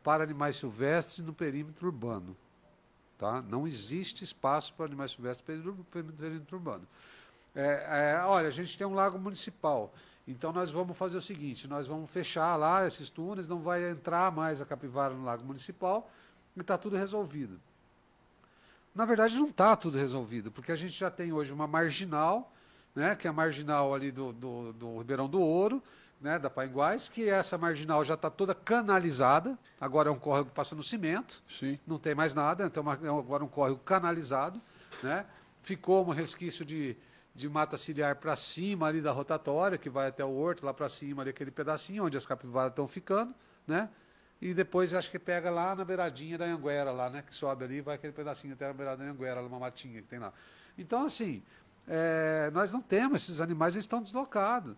para animais silvestres no perímetro urbano. Tá? Não existe espaço para animais silvestres no perímetro urbano. Olha, a gente tem um lago municipal, então nós vamos fazer o seguinte, nós vamos fechar lá esses túneis, não vai entrar mais a capivara no lago municipal e está tudo resolvido. Na verdade não está tudo resolvido, porque a gente já tem hoje uma marginal, né, que é a marginal ali do Ribeirão do Ouro, né, da Painguás, que essa marginal já está toda canalizada, agora é um córrego que passa no cimento, Sim. Não tem mais nada, então agora um córrego canalizado, né, ficou um resquício de mata ciliar para cima ali da rotatória, que vai até o horto, lá para cima ali aquele pedacinho onde as capivaras estão ficando, né? E depois acho que pega lá na beiradinha da Anguera lá, né? Que sobe ali e vai aquele pedacinho até a beirada da Anguera, uma matinha que tem lá. Então, assim, nós não temos esses animais, eles estão deslocados.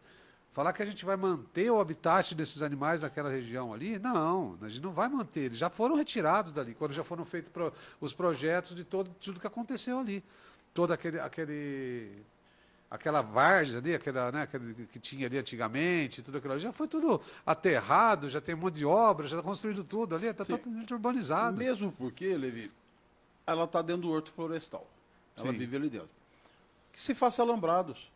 Falar que a gente vai manter o habitat desses animais naquela região ali, não, a gente não vai manter. Eles já foram retirados dali, quando já foram feitos os projetos de tudo que aconteceu ali. Todo aquela várzea ali, aquele que tinha ali antigamente, tudo aquilo ali, já foi tudo aterrado, já tem um monte de obra, já está construído tudo ali, está totalmente urbanizado. Mesmo porque, Levi, ela está dentro do horto florestal. Ela Sim. vive ali dentro. Que se faça alambrados.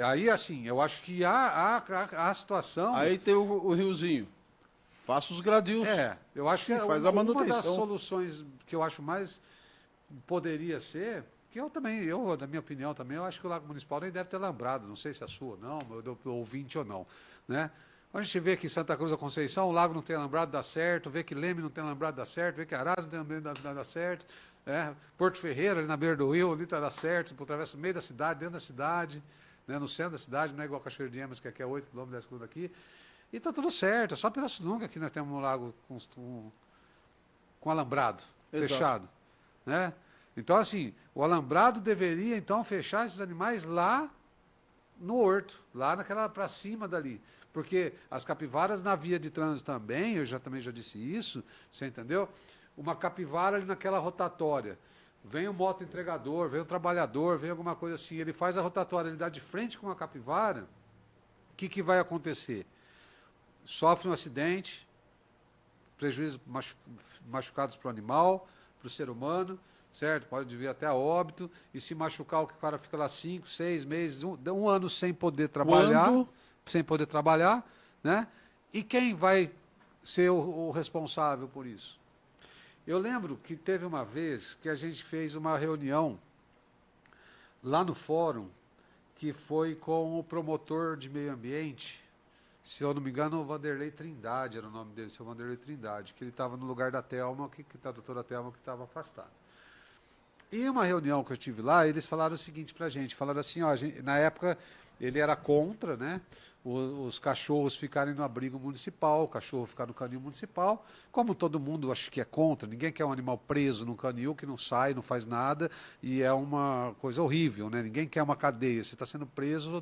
Aí assim, eu acho que a situação... Aí tem o riozinho. Faça os gradios. Eu acho que faz a uma das manutenção. soluções que eu acho mais poderia ser... Que da minha opinião também, eu acho que o Lago Municipal nem deve ter lambrado, não sei se é a sua ou não, do ouvinte ou não, né? A gente vê que Santa Cruz da Conceição, o lago não tem alambrado, dá certo, vê que Leme não tem alambrado, dá certo, vê que Aras não tem alambrado, dá certo, Porto Ferreira, ali na beira do rio, ali dá certo, atravessa o meio da cidade, dentro da cidade, né? No centro da cidade, não é igual Cachoeiro de Emas, que aqui é 8 km, 10 km daqui, e está tudo certo, é só Pirassununga que nós temos um lago com alambrado, Exato. fechado, né? Então, assim, o alambrado deveria, então, fechar esses animais lá no horto, lá para cima dali. Porque as capivaras na via de trânsito também, eu também já disse isso, você entendeu? Uma capivara ali naquela rotatória, vem o moto entregador, vem o trabalhador, vem alguma coisa assim, ele faz a rotatória, ele dá de frente com a capivara, que vai acontecer? Sofre um acidente, prejuízo, machucados para o animal, para o ser humano, certo? Pode vir até a óbito, e se machucar, o cara fica lá 5, 6 meses, um ano sem poder trabalhar, né? E quem vai ser o responsável por isso? Eu lembro que teve uma vez que a gente fez uma reunião lá no fórum, que foi com o promotor de meio ambiente, se eu não me engano, o Vanderlei Trindade era o nome dele, seu Vanderlei Trindade, que ele estava no lugar da Thelma, da doutora Thelma, que estava afastada. E uma reunião que eu tive lá, eles falaram o seguinte para a gente, falaram assim, ó, na época ele era contra, né, os cachorros ficarem no abrigo municipal, o cachorro ficar no canil municipal, como todo mundo acho que é contra, ninguém quer um animal preso no canil que não sai, não faz nada, e é uma coisa horrível, né, ninguém quer uma cadeia, você está sendo preso,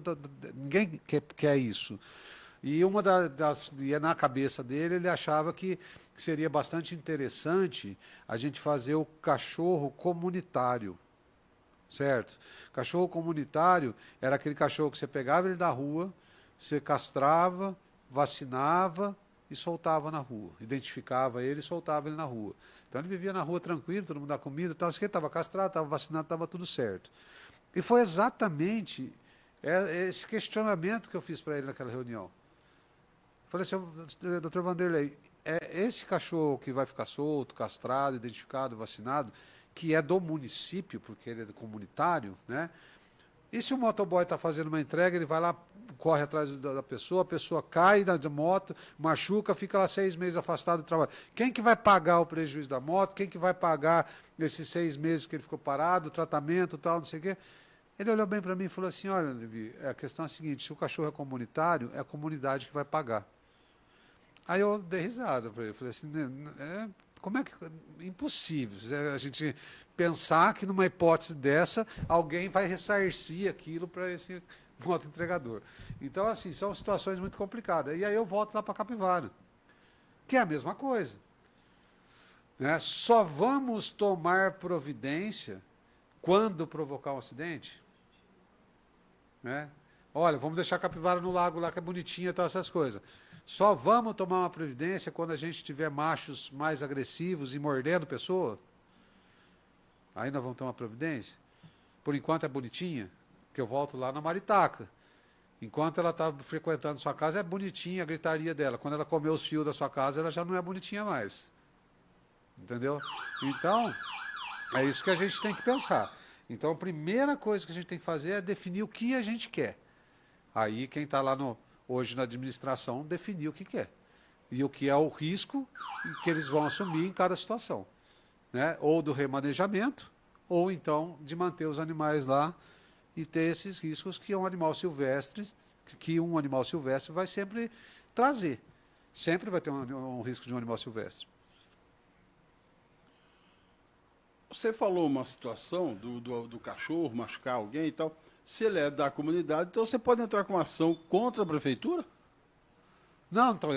ninguém quer isso. E e na cabeça dele, ele achava que seria bastante interessante a gente fazer o cachorro comunitário, certo? Cachorro comunitário era aquele cachorro que você pegava ele da rua, você castrava, vacinava e soltava na rua. Identificava ele e soltava ele na rua. Então ele vivia na rua tranquilo, todo mundo dava comida, tal, ele estava castrado, estava vacinado, estava tudo certo. E foi exatamente esse questionamento que eu fiz para ele naquela reunião. Falei assim, doutor Vanderlei, esse cachorro que vai ficar solto, castrado, identificado, vacinado, que é do município, porque ele é comunitário, né? E se o motoboy está fazendo uma entrega, ele vai lá, corre atrás da pessoa, a pessoa cai da moto, machuca, fica lá 6 meses afastado do trabalho. Quem que vai pagar o prejuízo da moto? Quem que vai pagar esses 6 meses que ele ficou parado, o tratamento, tal, não sei o quê? Ele olhou bem para mim e falou assim, olha, Levi, a questão é a seguinte, se o cachorro é comunitário, é a comunidade que vai pagar. Aí eu dei risada para ele, falei assim, como é que... Impossível a gente pensar que numa hipótese dessa, alguém vai ressarcir aquilo para esse moto entregador. Então, assim, são situações muito complicadas. E aí eu volto lá para Capivara, que é a mesma coisa. Né? Só vamos tomar providência quando provocar um acidente? Né? Olha, vamos deixar a capivara no lago lá, que é bonitinha e tal, essas coisas. Só vamos tomar uma providência quando a gente tiver machos mais agressivos e mordendo pessoa? Aí nós vamos tomar providência? Por enquanto é bonitinha, que eu volto lá na maritaca. Enquanto ela está frequentando sua casa, é bonitinha a gritaria dela. Quando ela comeu os fios da sua casa, ela já não é bonitinha mais. Entendeu? Então, é isso que a gente tem que pensar. Então, a primeira coisa que a gente tem que fazer é definir o que a gente quer. Aí, quem está lá hoje na administração, definir o que quer. E o que é o risco que eles vão assumir em cada situação. Né? Ou do remanejamento, ou então de manter os animais lá e ter esses riscos que um animal silvestre vai sempre trazer. Sempre vai ter um risco de um animal silvestre. Você falou uma situação do cachorro machucar alguém e tal. Se ele é da comunidade, então você pode entrar com uma ação contra a prefeitura? Não, então,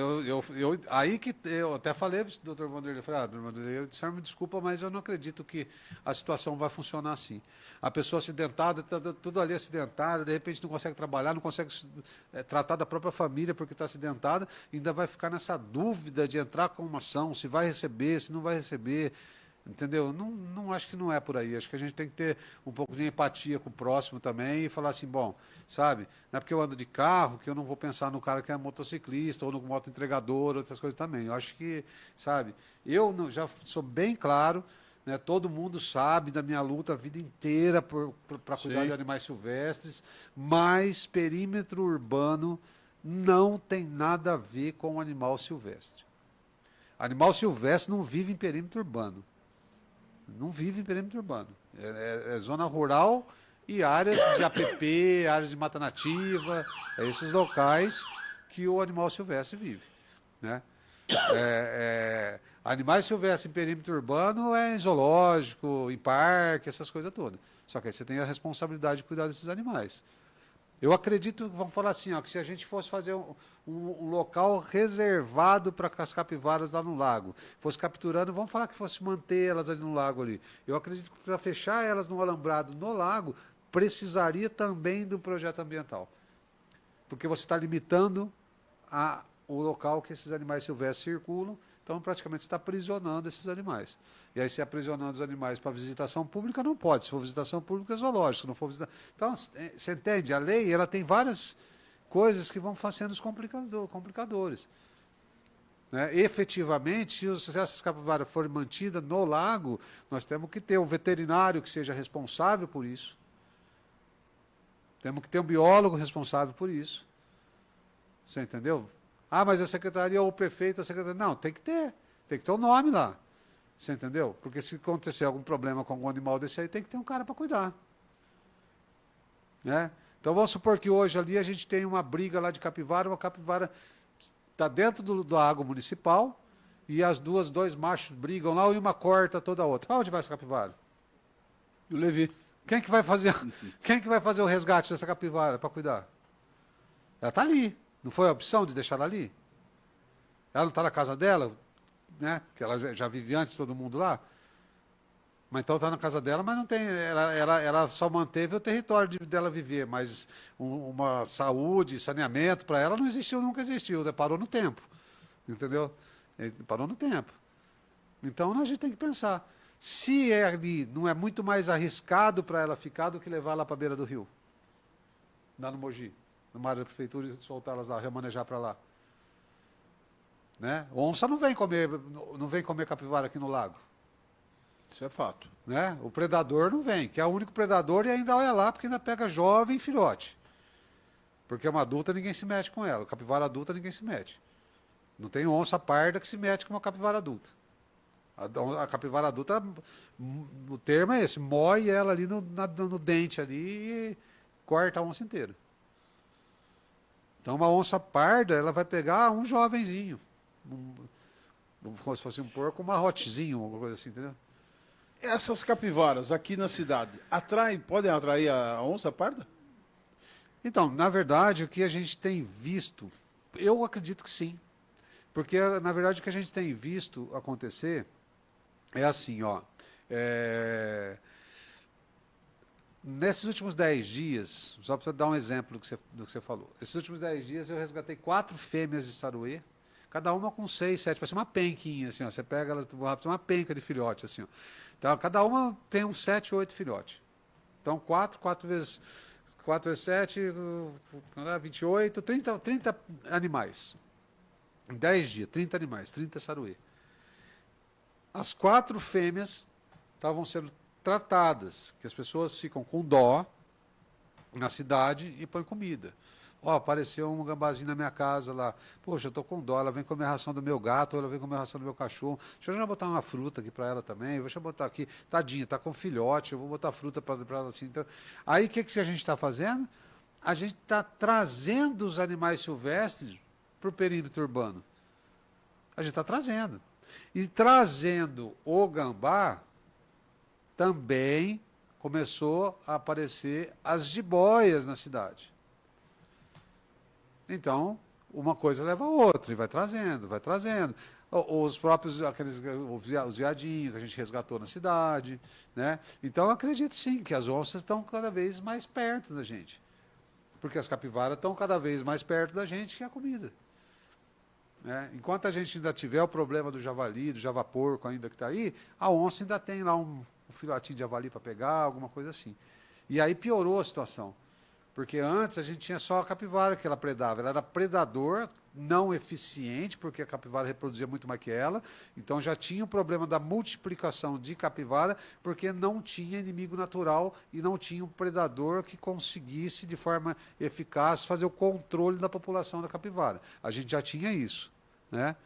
aí que eu até falei para o doutor Vanderlei, doutor Vanderlei, senhor me desculpa, mas eu não acredito que a situação vai funcionar assim. A pessoa acidentada, tudo ali acidentada, de repente não consegue trabalhar, não consegue tratar da própria família porque está acidentada, ainda vai ficar nessa dúvida de entrar com uma ação, se vai receber, se não vai receber. Entendeu? Não acho que não é por aí. Acho que a gente tem que ter um pouco de empatia com o próximo também e falar assim, bom, sabe, não é porque eu ando de carro que eu não vou pensar no cara que é motociclista ou no moto entregador, outras coisas também. Eu acho que, sabe, já sou bem claro, né, todo mundo sabe da minha luta a vida inteira para cuidar de animais silvestres, mas perímetro urbano não tem nada a ver com o animal silvestre. Animal silvestre não vive em perímetro urbano. Não vive em perímetro urbano. É zona rural e áreas de APP, áreas de mata nativa, esses locais que o animal silvestre vive. Né? Animais silvestres em perímetro urbano é em zoológico, em parque, essas coisas todas. Só que aí você tem a responsabilidade de cuidar desses animais. Eu acredito, vamos falar assim, ó, que se a gente fosse fazer um local reservado para as capivaras lá no lago, fosse capturando, vamos falar que fosse manter elas ali no lago ali. Eu acredito que para fechar elas no alambrado no lago, precisaria também do projeto ambiental. porque você está limitando o local que esses animais silvestres circulam, então praticamente você está aprisionando esses animais. E aí, se aprisionando os animais para visitação pública, não pode. Se for visitação pública, é zoológico. Se não for visitação... Então, você entende? A lei ela tem várias coisas que vão fazendo os complicadores. Né? Efetivamente, se essas capivaras forem mantidas no lago, nós temos que ter um veterinário que seja responsável por isso. Temos que ter um biólogo responsável por isso. Você entendeu? Ah, mas a secretaria ou o prefeito, a secretaria... Não, tem que ter o nome lá. Você entendeu? Porque se acontecer algum problema com algum animal desse aí, tem que ter um cara para cuidar. Né? Então vamos supor que hoje ali a gente tem uma briga lá de capivara, uma capivara está dentro do lago municipal e dois machos brigam lá e uma corta toda a outra. Para onde vai essa capivara? O Levi. Quem que vai fazer o resgate dessa capivara para cuidar? Ela está ali. Não foi a opção de deixar ela ali? Ela não está na casa dela, né? Que ela já vive antes de todo mundo lá. Mas então está na casa dela, mas não tem. Ela só manteve o território dela viver, mas uma saúde, saneamento para ela não existiu, nunca existiu. Parou no tempo. Entendeu? Parou no tempo. Então a gente tem que pensar. Se é ali, não é muito mais arriscado para ela ficar do que levar lá para a beira do rio? Lá no Mogi, numa área da prefeitura e soltá-las lá, remanejar para lá. Né? Onça não vem comer capivara aqui no lago. Isso é fato. Né? O predador não vem, que é o único predador e ainda olha lá porque ainda pega jovem e filhote. Porque uma adulta ninguém se mete com ela, capivara adulta ninguém se mete. Não tem onça parda que se mete com uma capivara adulta. A capivara adulta, o termo é esse, moe ela ali no dente ali e corta a onça inteira. Então uma onça parda, ela vai pegar um jovenzinho, como se fosse um porco, um marrotezinho, alguma coisa assim, entendeu? Essas capivaras aqui na cidade, podem atrair a onça parda? Então, na verdade, o que a gente tem visto, eu acredito que sim. Porque, na verdade, o que a gente tem visto acontecer é assim, ó. Nesses últimos 10 dias, só para dar um exemplo do que você falou. Esses últimos 10 dias eu resgatei 4 fêmeas de saruê, cada uma com 6, 7, parece uma penquinha, assim, ó. Você pega elas, uma penca de filhote, assim, ó. Então, cada uma tem uns 7, 8 filhotes. Então, 4 vezes 7, 28, 30 animais. Em 10 dias, 30 animais, 30 saruê. As 4 fêmeas estavam sendo tratadas, que as pessoas ficam com dó na cidade e põem comida. Ó, apareceu um gambazinho na minha casa lá. Poxa, eu tô com dó, ela vem comer a ração do meu gato, ou ela vem comer a ração do meu cachorro. Deixa eu já botar uma fruta aqui para ela também. Deixa eu botar aqui, tadinha, tá com filhote, eu vou botar fruta para ela assim. Então, aí o que a gente está fazendo? A gente está trazendo os animais silvestres para o perímetro urbano. A gente está trazendo. E trazendo o gambá, também começou a aparecer as jiboias na cidade. Então, uma coisa leva a outra, e vai trazendo, vai trazendo. Os próprios, os viadinhos que a gente resgatou na cidade, né? Então, eu acredito sim que as onças estão cada vez mais perto da gente. Porque as capivaras estão cada vez mais perto da gente que a comida. Né? Enquanto a gente ainda tiver o problema do javali, do javaporco ainda que está aí, a onça ainda tem lá um filhotinho de javali para pegar, alguma coisa assim. E aí piorou a situação. Porque antes a gente tinha só a capivara que ela predava. Ela era predador, não eficiente, porque a capivara reproduzia muito mais que ela. Então já tinha o problema da multiplicação de capivara, porque não tinha inimigo natural e não tinha um predador que conseguisse, de forma eficaz, fazer o controle da população da capivara. A gente já tinha isso. Né?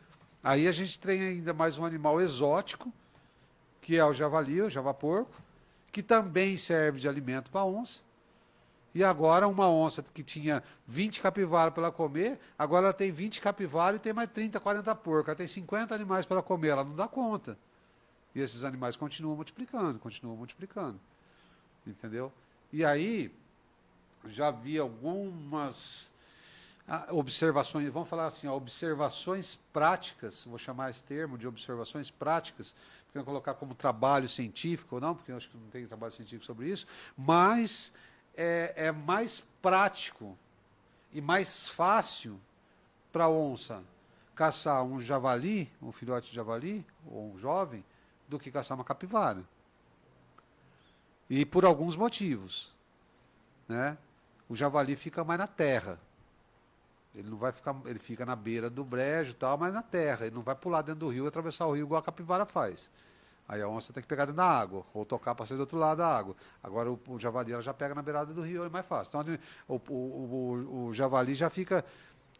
Aí a gente tem ainda mais um animal exótico, que é o javali, o javaporco, que também serve de alimento para a onça. E agora uma onça que tinha 20 capivaras para ela comer, agora ela tem 20 capivaras e tem mais 30, 40 porcos. Ela tem 50 animais para ela comer, ela não dá conta. E esses animais continuam multiplicando, Entendeu? E aí, já vi algumas observações, vamos falar assim, observações práticas, vou chamar esse termo de observações práticas, porque não colocar como trabalho científico ou não, porque eu acho que não tem trabalho científico sobre isso, mas é mais prático e mais fácil para a onça caçar um javali, um filhote de javali, ou um jovem, do que caçar uma capivara. E por alguns motivos, né? O javali fica mais na terra. Ele não vai ficar, ele fica na beira do brejo e tal, mas na terra. Ele não vai pular dentro do rio e atravessar o rio igual a capivara faz. Aí a onça tem que pegar dentro da água, ou tocar para sair do outro lado da água. Agora o javali ela já pega na beirada do rio, é mais fácil. Então o javali já fica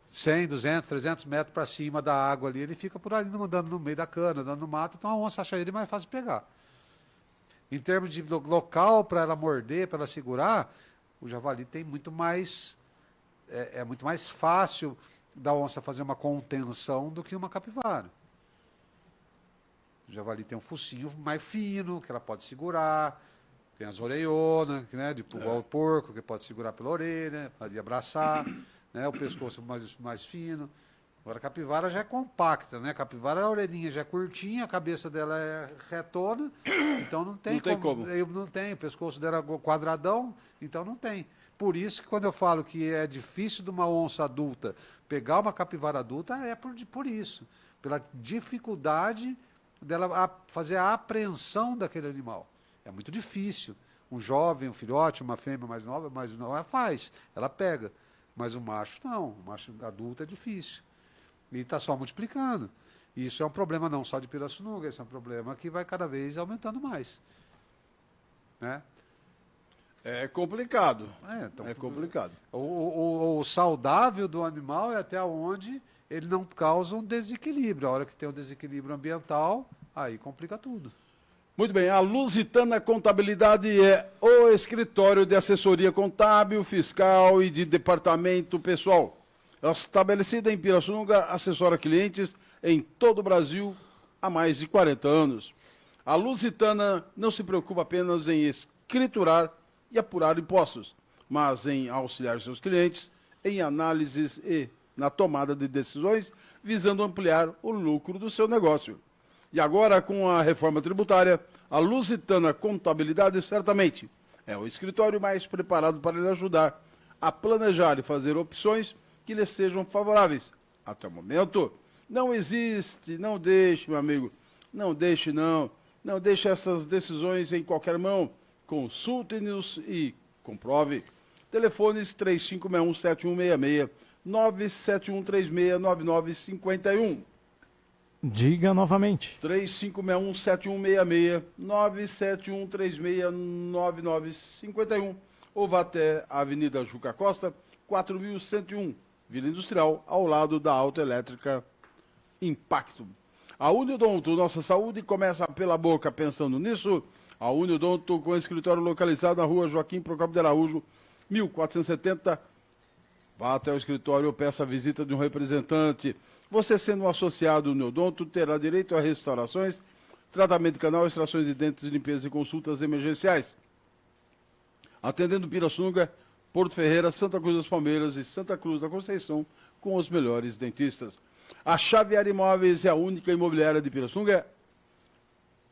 100, 200, 300 metros para cima da água ali, ele fica por ali andando no meio da cana, andando no mato, então a onça acha ele mais fácil pegar. Em termos de local para ela morder, para ela segurar, o javali tem muito mais... É muito mais fácil da onça fazer uma contenção do que uma capivara. O javali tem um focinho mais fino, que ela pode segurar, tem as orelhonas, né, igual o porco, que pode segurar pela orelha, pode abraçar, né, o pescoço mais fino. Agora a capivara já é compacta, né? A capivara, a orelhinha já é curtinha, a cabeça dela é retona, então não tem como. Não tem, o pescoço dela é quadradão, então não tem. Por isso que quando eu falo que é difícil de uma onça adulta pegar uma capivara adulta, é por isso. Pela dificuldade dela fazer a apreensão daquele animal. É muito difícil. Um jovem, um filhote, uma fêmea mais nova, faz. Ela pega. Mas o macho não. O macho adulto é difícil. E está só multiplicando. E isso é um problema não só de Pirassununga, isso é um problema que vai cada vez aumentando mais. Né? É complicado. Então, é complicado. O saudável do animal é até onde ele não causa um desequilíbrio. A hora que tem um desequilíbrio ambiental, aí complica tudo. Muito bem, a Lusitana Contabilidade é o escritório de assessoria contábil, fiscal e de departamento pessoal. Estabelecida em Pirassununga, assessora clientes em todo o Brasil há mais de 40 anos. A Lusitana não se preocupa apenas em escriturar e apurar impostos, mas em auxiliar seus clientes em análises e na tomada de decisões, visando ampliar o lucro do seu negócio. E agora, com a reforma tributária, a Lusitana Contabilidade certamente é o escritório mais preparado para lhe ajudar a planejar e fazer opções que lhe sejam favoráveis. Até o momento, não existe, não deixe, meu amigo, não deixe essas decisões em qualquer mão. Consulte-nos e comprove. Telefones 3561-7166, 971369951. Diga novamente. 3561-7166, 971369951. Ou vá até a Avenida Juca Costa, 4101, Vila Industrial, ao lado da Autoelétrica Impacto. A Uniodonto, nossa saúde começa pela boca. Pensando nisso, a Uniodonto, com escritório localizado na rua Joaquim Procópio de Araújo, 1470. Vá até o escritório ou peça a visita de um representante. Você, sendo um associado Uniodonto, terá direito a restaurações, tratamento de canal, extrações de dentes, limpeza e consultas emergenciais. Atendendo Pirassununga, Porto Ferreira, Santa Cruz das Palmeiras e Santa Cruz da Conceição, com os melhores dentistas. A Xavier Imóveis é a única imobiliária de Pirassununga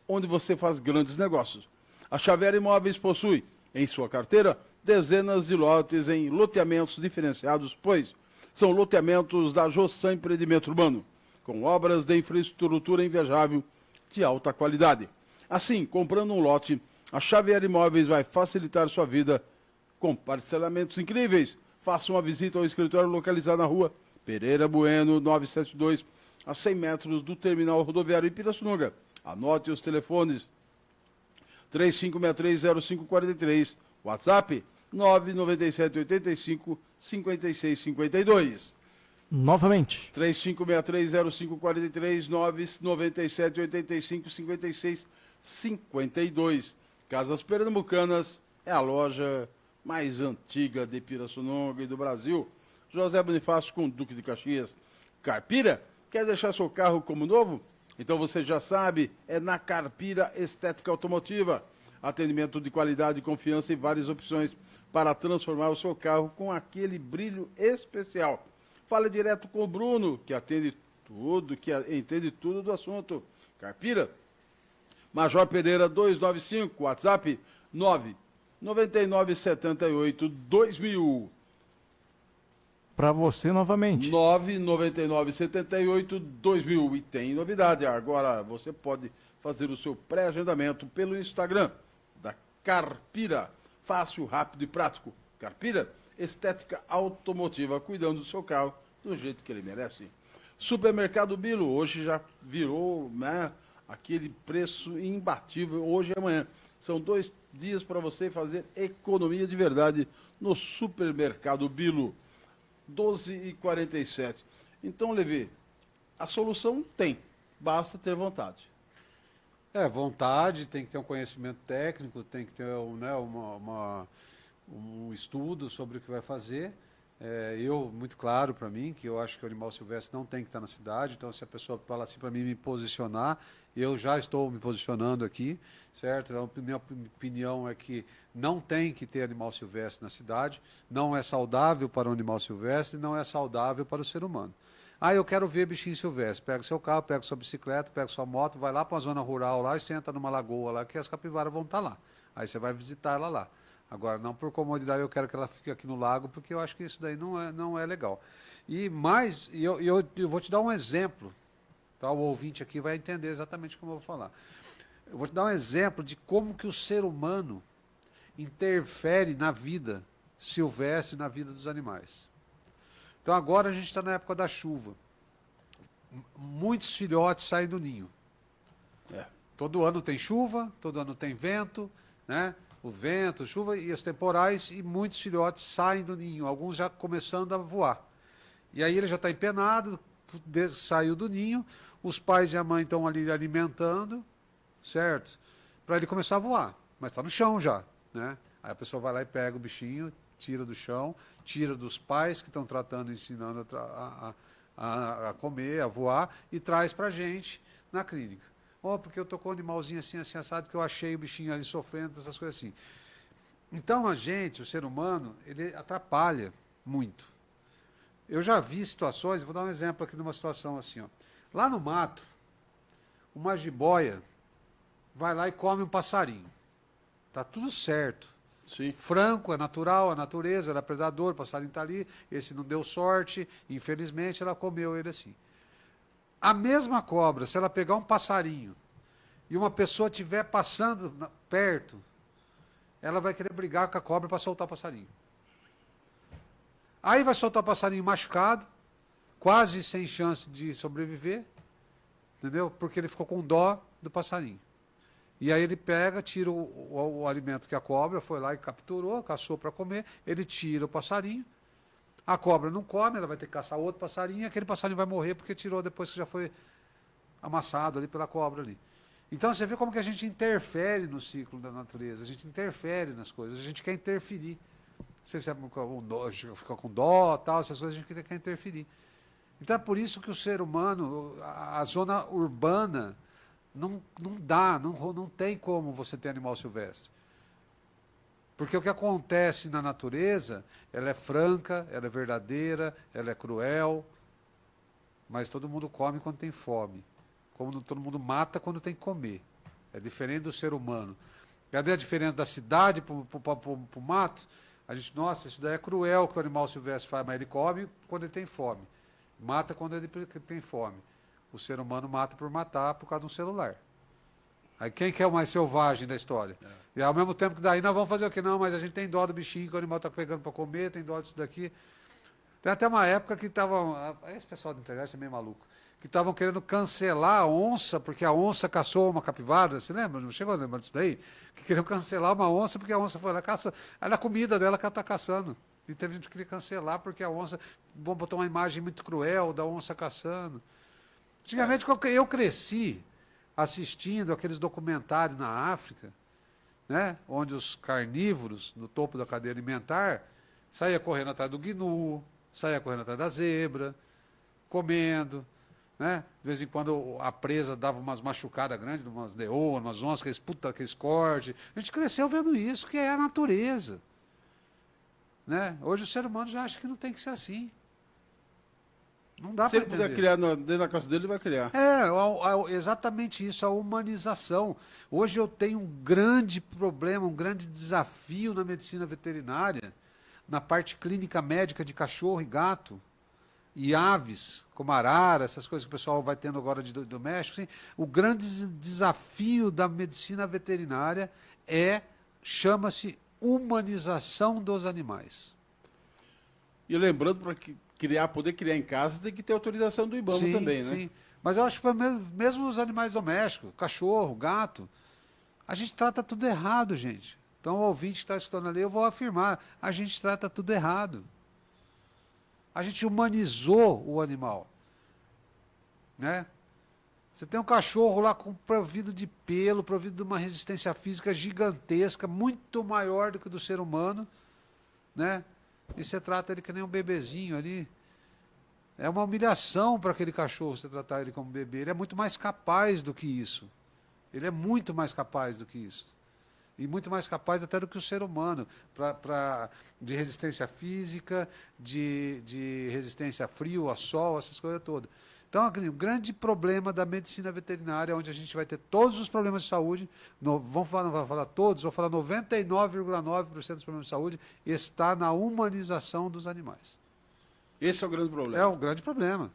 onde você faz grandes negócios. A Xavier Imóveis possui, em sua carteira, dezenas de lotes em loteamentos diferenciados, pois são loteamentos da Jossan Empreendimento Urbano, com obras de infraestrutura invejável de alta qualidade. Assim, comprando um lote, a Xavier Imóveis vai facilitar sua vida com parcelamentos incríveis. Faça uma visita ao escritório localizado na rua Pereira Bueno, 972, a 100 metros do terminal rodoviário em Pirassununga. Anote os telefones 35630543, WhatsApp 99785-5652. Novamente. 35630543, 99785-5652. Casas Pernambucanas é a loja mais antiga de Pirassununga e do Brasil. José Bonifácio com Duque de Caxias. Carpira, quer deixar seu carro como novo? Então você já sabe, é na Carpira Estética Automotiva. Atendimento de qualidade, confiança e várias opções para transformar o seu carro com aquele brilho especial. Fale direto com o Bruno, que atende tudo, que entende tudo do assunto. Carpira, Major Pereira 295, WhatsApp 999782000. Para você novamente. 99978-2000. E tem novidade, agora você pode fazer o seu pré-agendamento pelo Instagram da Carpira. Fácil, rápido e prático. Carpira, estética automotiva, cuidando do seu carro do jeito que ele merece. Supermercado Bilo, hoje já virou, né, aquele preço imbatível, hoje e amanhã. São 2 dias para você fazer economia de verdade no Supermercado Bilo. 12h47. Então, Levi, a solução tem, basta ter vontade. Vontade, tem que ter um conhecimento técnico, tem que ter um estudo sobre o que vai fazer. Muito claro para mim que eu acho que o animal silvestre não tem que estar na cidade, então se a pessoa fala assim para mim me posicionar, eu já estou me posicionando aqui, certo? Então, minha opinião é que não tem que ter animal silvestre na cidade, não é saudável para o animal silvestre, não é saudável para o ser humano. Eu quero ver bichinho silvestre, pega seu carro, pega sua bicicleta, pega sua moto, vai lá para uma zona rural lá e senta numa lagoa lá que as capivaras vão estar lá. Aí você vai visitar ela lá. Agora, não por comodidade, eu quero que ela fique aqui no lago, porque eu acho que isso daí não é legal. Eu vou te dar um exemplo, tá? O ouvinte aqui vai entender exatamente como eu vou falar. Eu vou te dar um exemplo de como que o ser humano interfere na vida silvestre, na vida dos animais. Então, agora a gente está na época da chuva. Muitos filhotes saem do ninho. Todo ano tem chuva, todo ano tem vento, né? O vento, chuva e os temporais, e muitos filhotes saem do ninho, alguns já começando a voar. E aí ele já está empenado, saiu do ninho, os pais e a mãe estão ali alimentando, certo? Para ele começar a voar, mas está no chão já, né? Aí a pessoa vai lá e pega o bichinho, tira do chão, tira dos pais que estão tratando, ensinando a comer, a voar, e traz para a gente na clínica. Porque eu tô com um animalzinho assim assado, que eu achei o bichinho ali sofrendo, essas coisas assim. Então, o ser humano, ele atrapalha muito. Eu já vi situações, vou dar um exemplo aqui de uma situação assim, ó. Lá no mato, uma jiboia vai lá e come um passarinho. Tá tudo certo. Sim. Franco, é natural, a natureza, ela é predador, o passarinho está ali, esse não deu sorte, infelizmente ela comeu ele assim. A mesma cobra, se ela pegar um passarinho e uma pessoa estiver passando perto, ela vai querer brigar com a cobra para soltar o passarinho. Aí vai soltar o passarinho machucado, quase sem chance de sobreviver, entendeu? Porque ele ficou com dó do passarinho. E aí ele pega, tira o alimento que a cobra foi lá e capturou, caçou para comer, ele tira o passarinho. A cobra não come, ela vai ter que caçar outro passarinho, e aquele passarinho vai morrer porque tirou depois que já foi amassado ali pela cobra ali. Então você vê como que a gente interfere no ciclo da natureza, a gente interfere nas coisas, a gente quer interferir. Não sei se fica com dó, tal, essas coisas a gente quer interferir. Então é por isso que o ser humano, a zona urbana, não tem como você ter animal silvestre. Porque o que acontece na natureza, ela é franca, ela é verdadeira, ela é cruel, mas todo mundo come quando tem fome. Como todo mundo mata quando tem que comer. É diferente do ser humano. Cadê a diferença da cidade para o mato? A gente, nossa, isso daí é cruel que o animal silvestre faz, mas ele come quando ele tem fome. Mata quando ele tem fome. O ser humano mata por matar por causa de um celular. Aí quem que é o mais selvagem da história? E ao mesmo tempo que daí nós vamos fazer o que não, mas a gente tem dó do bichinho que o animal está pegando para comer, tem dó disso daqui. Tem até uma época que estavam, esse pessoal da internet é meio maluco, que estavam querendo cancelar a onça, porque a onça caçou uma capivara, você lembra? Não chegou a lembrar disso daí? Que queriam cancelar uma onça porque a onça foi lá caçar, era a comida dela que ela está caçando. E teve gente que queria cancelar porque a onça, vamos botar uma imagem muito cruel da onça caçando. Antigamente, eu cresci assistindo aqueles documentários na África, né, onde os carnívoros, no topo da cadeia alimentar, saía correndo atrás do gnu, saía correndo atrás da zebra, comendo, né? De vez em quando a presa dava umas machucadas grandes, umas leoas, umas onças, aqueles cortes. A gente cresceu vendo isso, que é a natureza. Né? Hoje o ser humano já acha que não tem que ser assim. Não dá para entender. Se ele puder criar dentro da casa dele, ele vai criar. Exatamente isso, a humanização. Hoje eu tenho um grande problema, um grande desafio na medicina veterinária, na parte clínica médica de cachorro e gato, e aves, como arara, essas coisas que o pessoal vai tendo agora de doméstico, assim, o grande desafio da medicina veterinária chama-se humanização dos animais. E lembrando, para poder criar em casa, tem que ter autorização do IBAMA também, né? Sim, mas eu acho que mesmo os animais domésticos, cachorro, gato, a gente trata tudo errado, gente. Então, o ouvinte que está escutando ali, eu vou afirmar, a gente trata tudo errado. A gente humanizou o animal. Né? Você tem um cachorro lá provido de pelo, provido de uma resistência física gigantesca, muito maior do que o do ser humano, né? E você trata ele que nem um bebezinho ali. É uma humilhação para aquele cachorro você tratar ele como bebê. Ele é muito mais capaz do que isso. Ele é muito mais capaz do que isso. E muito mais capaz até do que o ser humano, de resistência física, de resistência a frio, a sol, essas coisas todas. Então, o grande problema da medicina veterinária, onde a gente vai ter todos os problemas de saúde, não vou falar todos, vou falar 99,9% dos problemas de saúde, está na humanização dos animais. Esse é o grande problema. É o grande problema.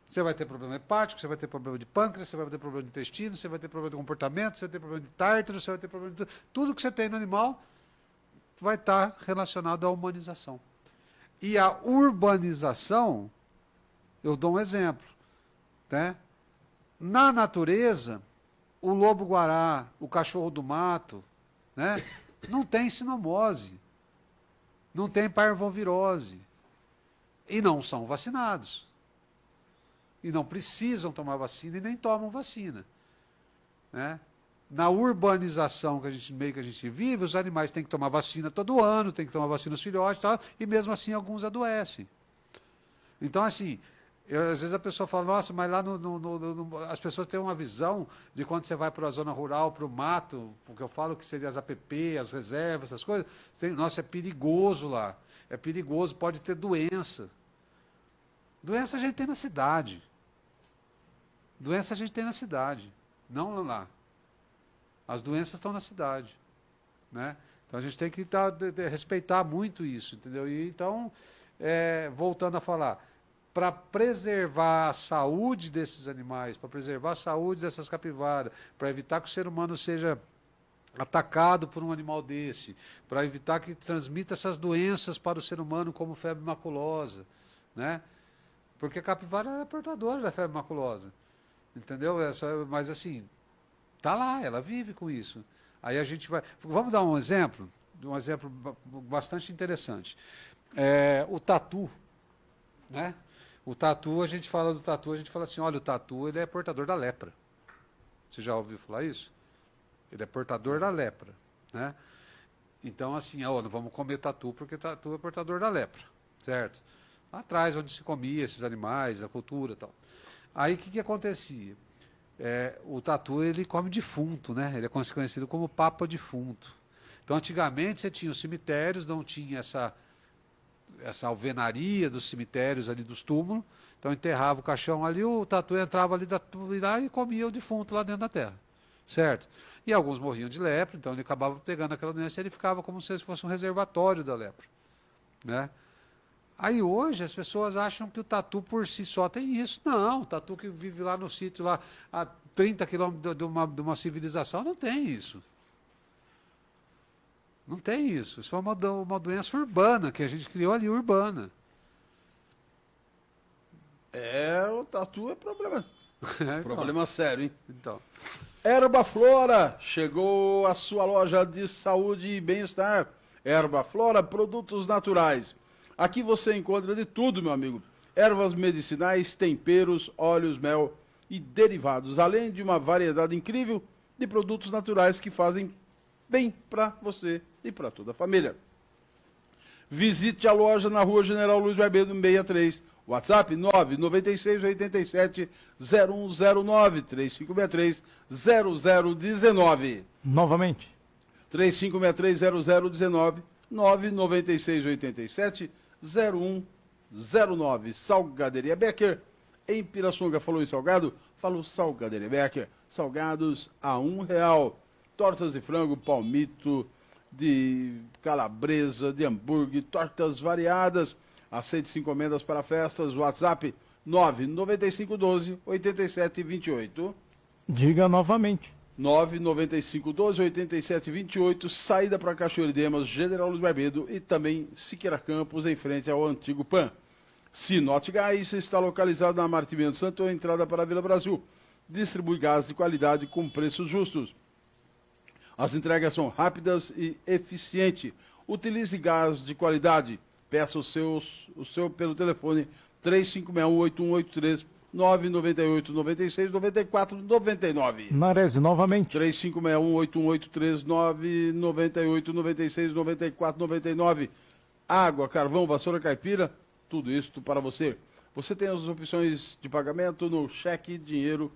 Você vai ter problema hepático, você vai ter problema de pâncreas, você vai ter problema de intestino, você vai ter problema de comportamento, você vai ter problema de tártaro, você vai ter problema de tudo que você tem no animal vai estar relacionado à humanização. E a urbanização, eu dou um exemplo. Né? Na natureza, o lobo-guará, o cachorro do mato, né? Não tem sinomose, não tem parvovirose, e não são vacinados. E não precisam tomar vacina e nem tomam vacina. Né? Na urbanização que a gente vive, os animais têm que tomar vacina todo ano, têm que tomar vacina os filhotes e tal, e mesmo assim alguns adoecem. Então, assim, às vezes a pessoa fala, nossa, mas lá as pessoas têm uma visão de quando você vai para a zona rural, para o mato, porque eu falo que seria as APP, as reservas, essas coisas, nossa, é perigoso lá. É perigoso, pode ter doença. Doença a gente tem na cidade. Doença a gente tem na cidade, não lá. As doenças estão na cidade. Né? Então a gente tem que respeitar muito isso, entendeu? E, então, voltando a falar, para preservar a saúde desses animais, para preservar a saúde dessas capivaras, para evitar que o ser humano seja atacado por um animal desse, para evitar que transmita essas doenças para o ser humano, como febre maculosa, né? Porque a capivara é portadora da febre maculosa, entendeu? Mas assim, tá lá, ela vive com isso. Aí a gente vai... Vamos dar um exemplo bastante interessante. O tatu, né? O tatu, a gente fala assim, olha, o tatu ele é portador da lepra. Você já ouviu falar isso? Ele é portador da lepra, né? Então, assim, não vamos comer tatu porque tatu é portador da lepra, certo? Lá atrás, onde se comia esses animais, a cultura e tal. Aí, o que acontecia? O tatu, ele come defunto, né? Ele é conhecido como papa defunto. Então, antigamente, você tinha os cemitérios, não tinha essa alvenaria dos cemitérios ali dos túmulos, então enterrava o caixão ali, o tatu entrava ali e comia o defunto lá dentro da terra, certo? E alguns morriam de lepra, então ele acabava pegando aquela doença e ele ficava como se fosse um reservatório da lepra, né? Aí hoje as pessoas acham que o tatu por si só tem isso. Não, o tatu que vive lá no sítio, lá a 30 quilômetros de uma civilização, não tem isso. Não tem isso. Isso é uma doença urbana, que a gente criou ali, urbana. O tatu é problema. Problema sério, hein? Então. Erva Flora, chegou a sua loja de saúde e bem-estar. Erva Flora, produtos naturais. Aqui você encontra de tudo, meu amigo. Ervas medicinais, temperos, óleos, mel e derivados. Além de uma variedade incrível de produtos naturais que fazem bem para você e para toda a família. Visite a loja na Rua General Luiz Barbeiro, 63. WhatsApp 99687 0109 3563 0019. Novamente. 3563 0019 99687 0109. Salgaderia Becker, em Pirassununga. Falou em salgado? Falou Salgaderia Becker. Salgados a R$1. Tortas de frango, palmito, de calabresa, de hambúrguer, tortas variadas. Aceite encomendas para festas. WhatsApp 99512-8728. Diga novamente. 99512-8728. Saída para Cachoeira de Emas, General Luiz Barbedo e também Siqueira Campos, em frente ao antigo PAN. Sinote Gás está localizado na Martimento Santo, entrada para a Vila Brasil. Distribui gás de qualidade com preços justos. As entregas são rápidas e eficientes. Utilize gás de qualidade. Peça o seu pelo telefone 3561-8183, 998-96-94-99. Narese, novamente. 3561-8183, 998-96-96-94-99. Água, carvão, vassoura caipira, tudo isso para você. Você tem as opções de pagamento no cheque, dinheiro,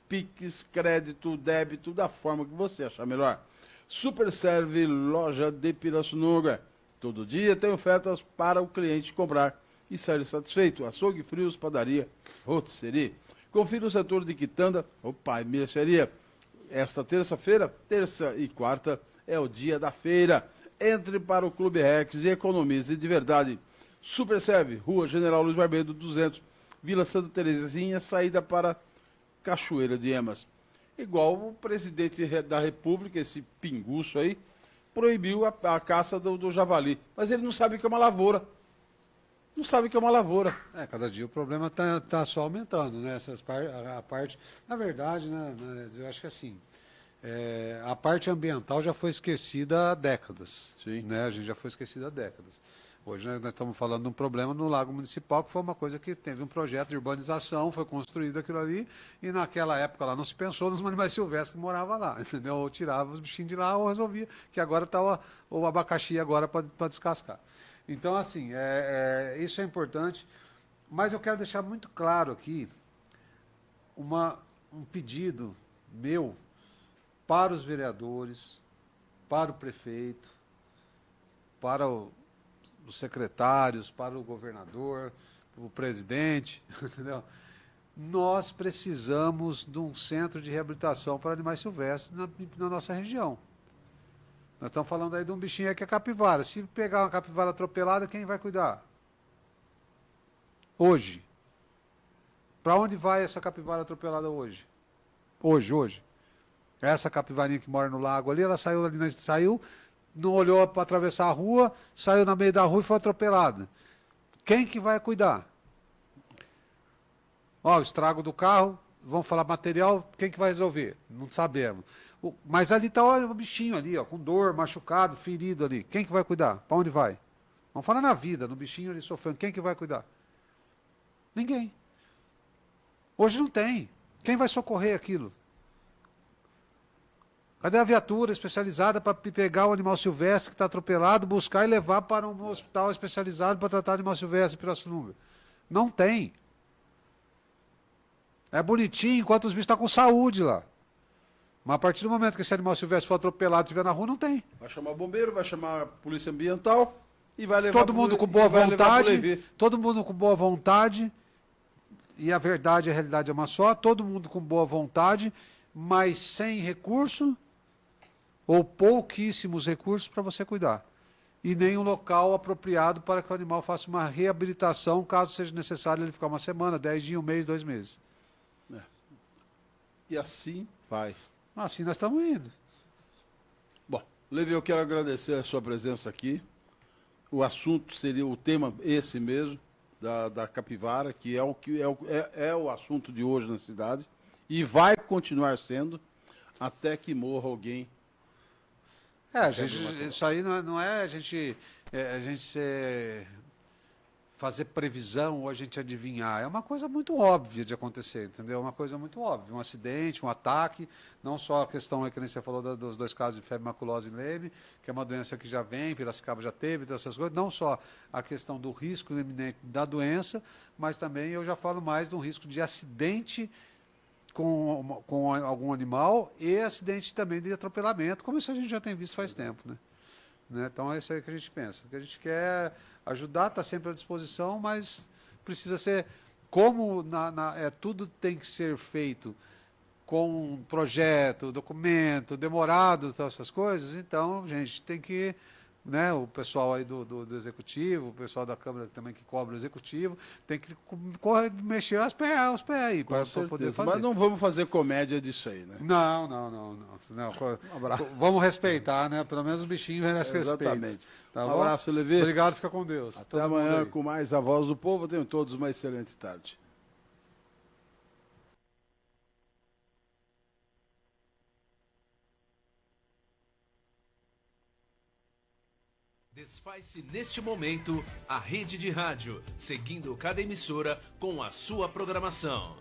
Pix, crédito, débito, da forma que você achar melhor. Superserve, loja de Pirassununga. Todo dia tem ofertas para o cliente comprar e sair satisfeito. Açougue, frios, padaria, rotisserie. Confira o setor de quitanda, e mercearia. Esta terça-feira, terça e quarta, é o dia da feira. Entre para o Clube Rex e economize de verdade. Superserve, Rua General Luiz Barbedo, 200, Vila Santa Terezinha, saída para Cachoeira de Emas. Igual o presidente da República, esse pinguço aí, proibiu a caça do javali. Mas ele não sabe o que é uma lavoura. Não sabe o que é uma lavoura. Cada dia o problema tá só aumentando, né? A parte, na verdade, né, eu acho que assim, a parte ambiental já foi esquecida há décadas. Sim. Né? A gente já foi esquecida há décadas. Hoje nós estamos falando de um problema no Lago Municipal, que foi uma coisa que teve um projeto de urbanização, foi construído aquilo ali, e naquela época lá não se pensou nos animais silvestres que moravam lá, entendeu? Ou tirava os bichinhos de lá ou resolvia, que agora está o abacaxi agora para descascar. Então, assim, isso é importante, mas eu quero deixar muito claro aqui um pedido meu para os vereadores, para o prefeito, para os secretários, para o governador, o presidente, entendeu? Nós precisamos de um centro de reabilitação para animais silvestres na nossa região. Nós estamos falando aí de um bichinho aí que é capivara. Se pegar uma capivara atropelada, quem vai cuidar? Hoje. Para onde vai essa capivara atropelada hoje? Hoje. Essa capivarinha que mora no lago ali, ela saiu ali, não olhou para atravessar a rua, saiu no meio da rua e foi atropelada. Quem que vai cuidar? O estrago do carro, vamos falar material, quem que vai resolver? Não sabemos. Mas ali está o bichinho ali, com dor, machucado, ferido ali. Quem que vai cuidar? Para onde vai? Vamos falar na vida, no bichinho ali sofrendo. Quem que vai cuidar? Ninguém. Hoje não tem. Quem vai socorrer aquilo? Cadê a viatura especializada para pegar o animal silvestre que está atropelado, buscar e levar para um hospital especializado para tratar animal silvestre em Pirassununga? Não tem. É bonitinho enquanto os bichos estão com saúde lá. Mas a partir do momento que esse animal silvestre for atropelado e estiver na rua, não tem. Vai chamar bombeiro, vai chamar a polícia ambiental e vai levar todo mundo com boa vontade. Todo mundo com boa vontade. E a verdade, a realidade é uma só. Todo mundo com boa vontade, mas sem recurso ou pouquíssimos recursos para você cuidar. E nem um local apropriado para que o animal faça uma reabilitação, caso seja necessário ele ficar uma semana, 10 dias, um mês, 2 meses. E assim vai. Assim nós estamos indo. Bom, Levi, eu quero agradecer a sua presença aqui. O assunto seria o tema esse mesmo, da capivara, que é o assunto de hoje na cidade, e vai continuar sendo até que morra alguém. Isso aí não é a gente fazer previsão ou a gente adivinhar. É uma coisa muito óbvia de acontecer, entendeu? É uma coisa muito óbvia. Um acidente, um ataque, não só a questão que nem você falou dos 2 casos de febre maculosa em Leme, que é uma doença que já vem, Piracicaba já teve, dessas coisas. Não só a questão do risco iminente da doença, mas também eu já falo mais de um risco de acidente com algum animal e acidente também de atropelamento, como isso a gente já tem visto faz tempo, né? Então é isso aí que a gente pensa. O que a gente quer ajudar, está sempre à disposição, mas precisa ser, como tudo tem que ser feito com projeto, documento, demorado, essas coisas, então a gente tem que, né, o pessoal aí do executivo, o pessoal da Câmara também que cobra o executivo, tem que mexer os pés aí para poder fazer. Mas não vamos fazer comédia disso aí, né? Não. Vamos respeitar, né? Pelo menos o bichinho merece respeito. Exatamente. Tá Um bom? abraço, Levi. Obrigado, fica com Deus. Até amanhã com mais A Voz do Povo. Tenham todos uma excelente tarde. Desfaz-se neste momento a rede de rádio, seguindo cada emissora com a sua programação.